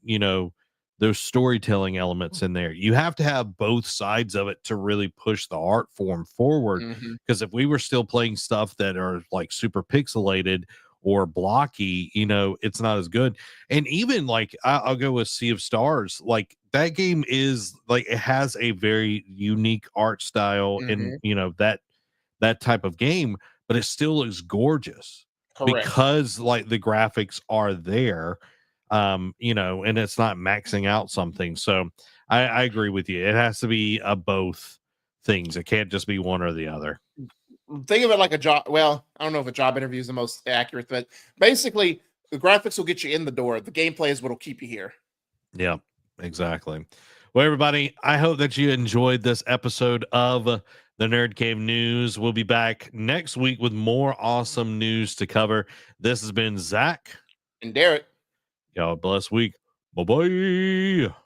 S1: those storytelling elements in there. You have to have both sides of it to really push the art form forward. Because if we were still playing stuff that are super pixelated or blocky, it's not as good. And even I'll go with Sea of Stars. That game is it has a very unique art style and that type of game, but it still looks gorgeous.
S2: Correct.
S1: Because the graphics are there. you know, and it's not maxing out something. So I agree with you. It has to be a both things. It can't just be one or the other.
S2: Think of it like a job. Well, I don't know if a job interview is the most accurate, but basically the graphics will get you in the door. The gameplay is what will keep you here.
S1: Yeah, exactly. Well, everybody, I hope that you enjoyed this episode of the Nerd Cave News. We'll be back next week with more awesome news to cover. This has been Zach
S2: and Derek.
S1: Y'all bless week. Bye-bye.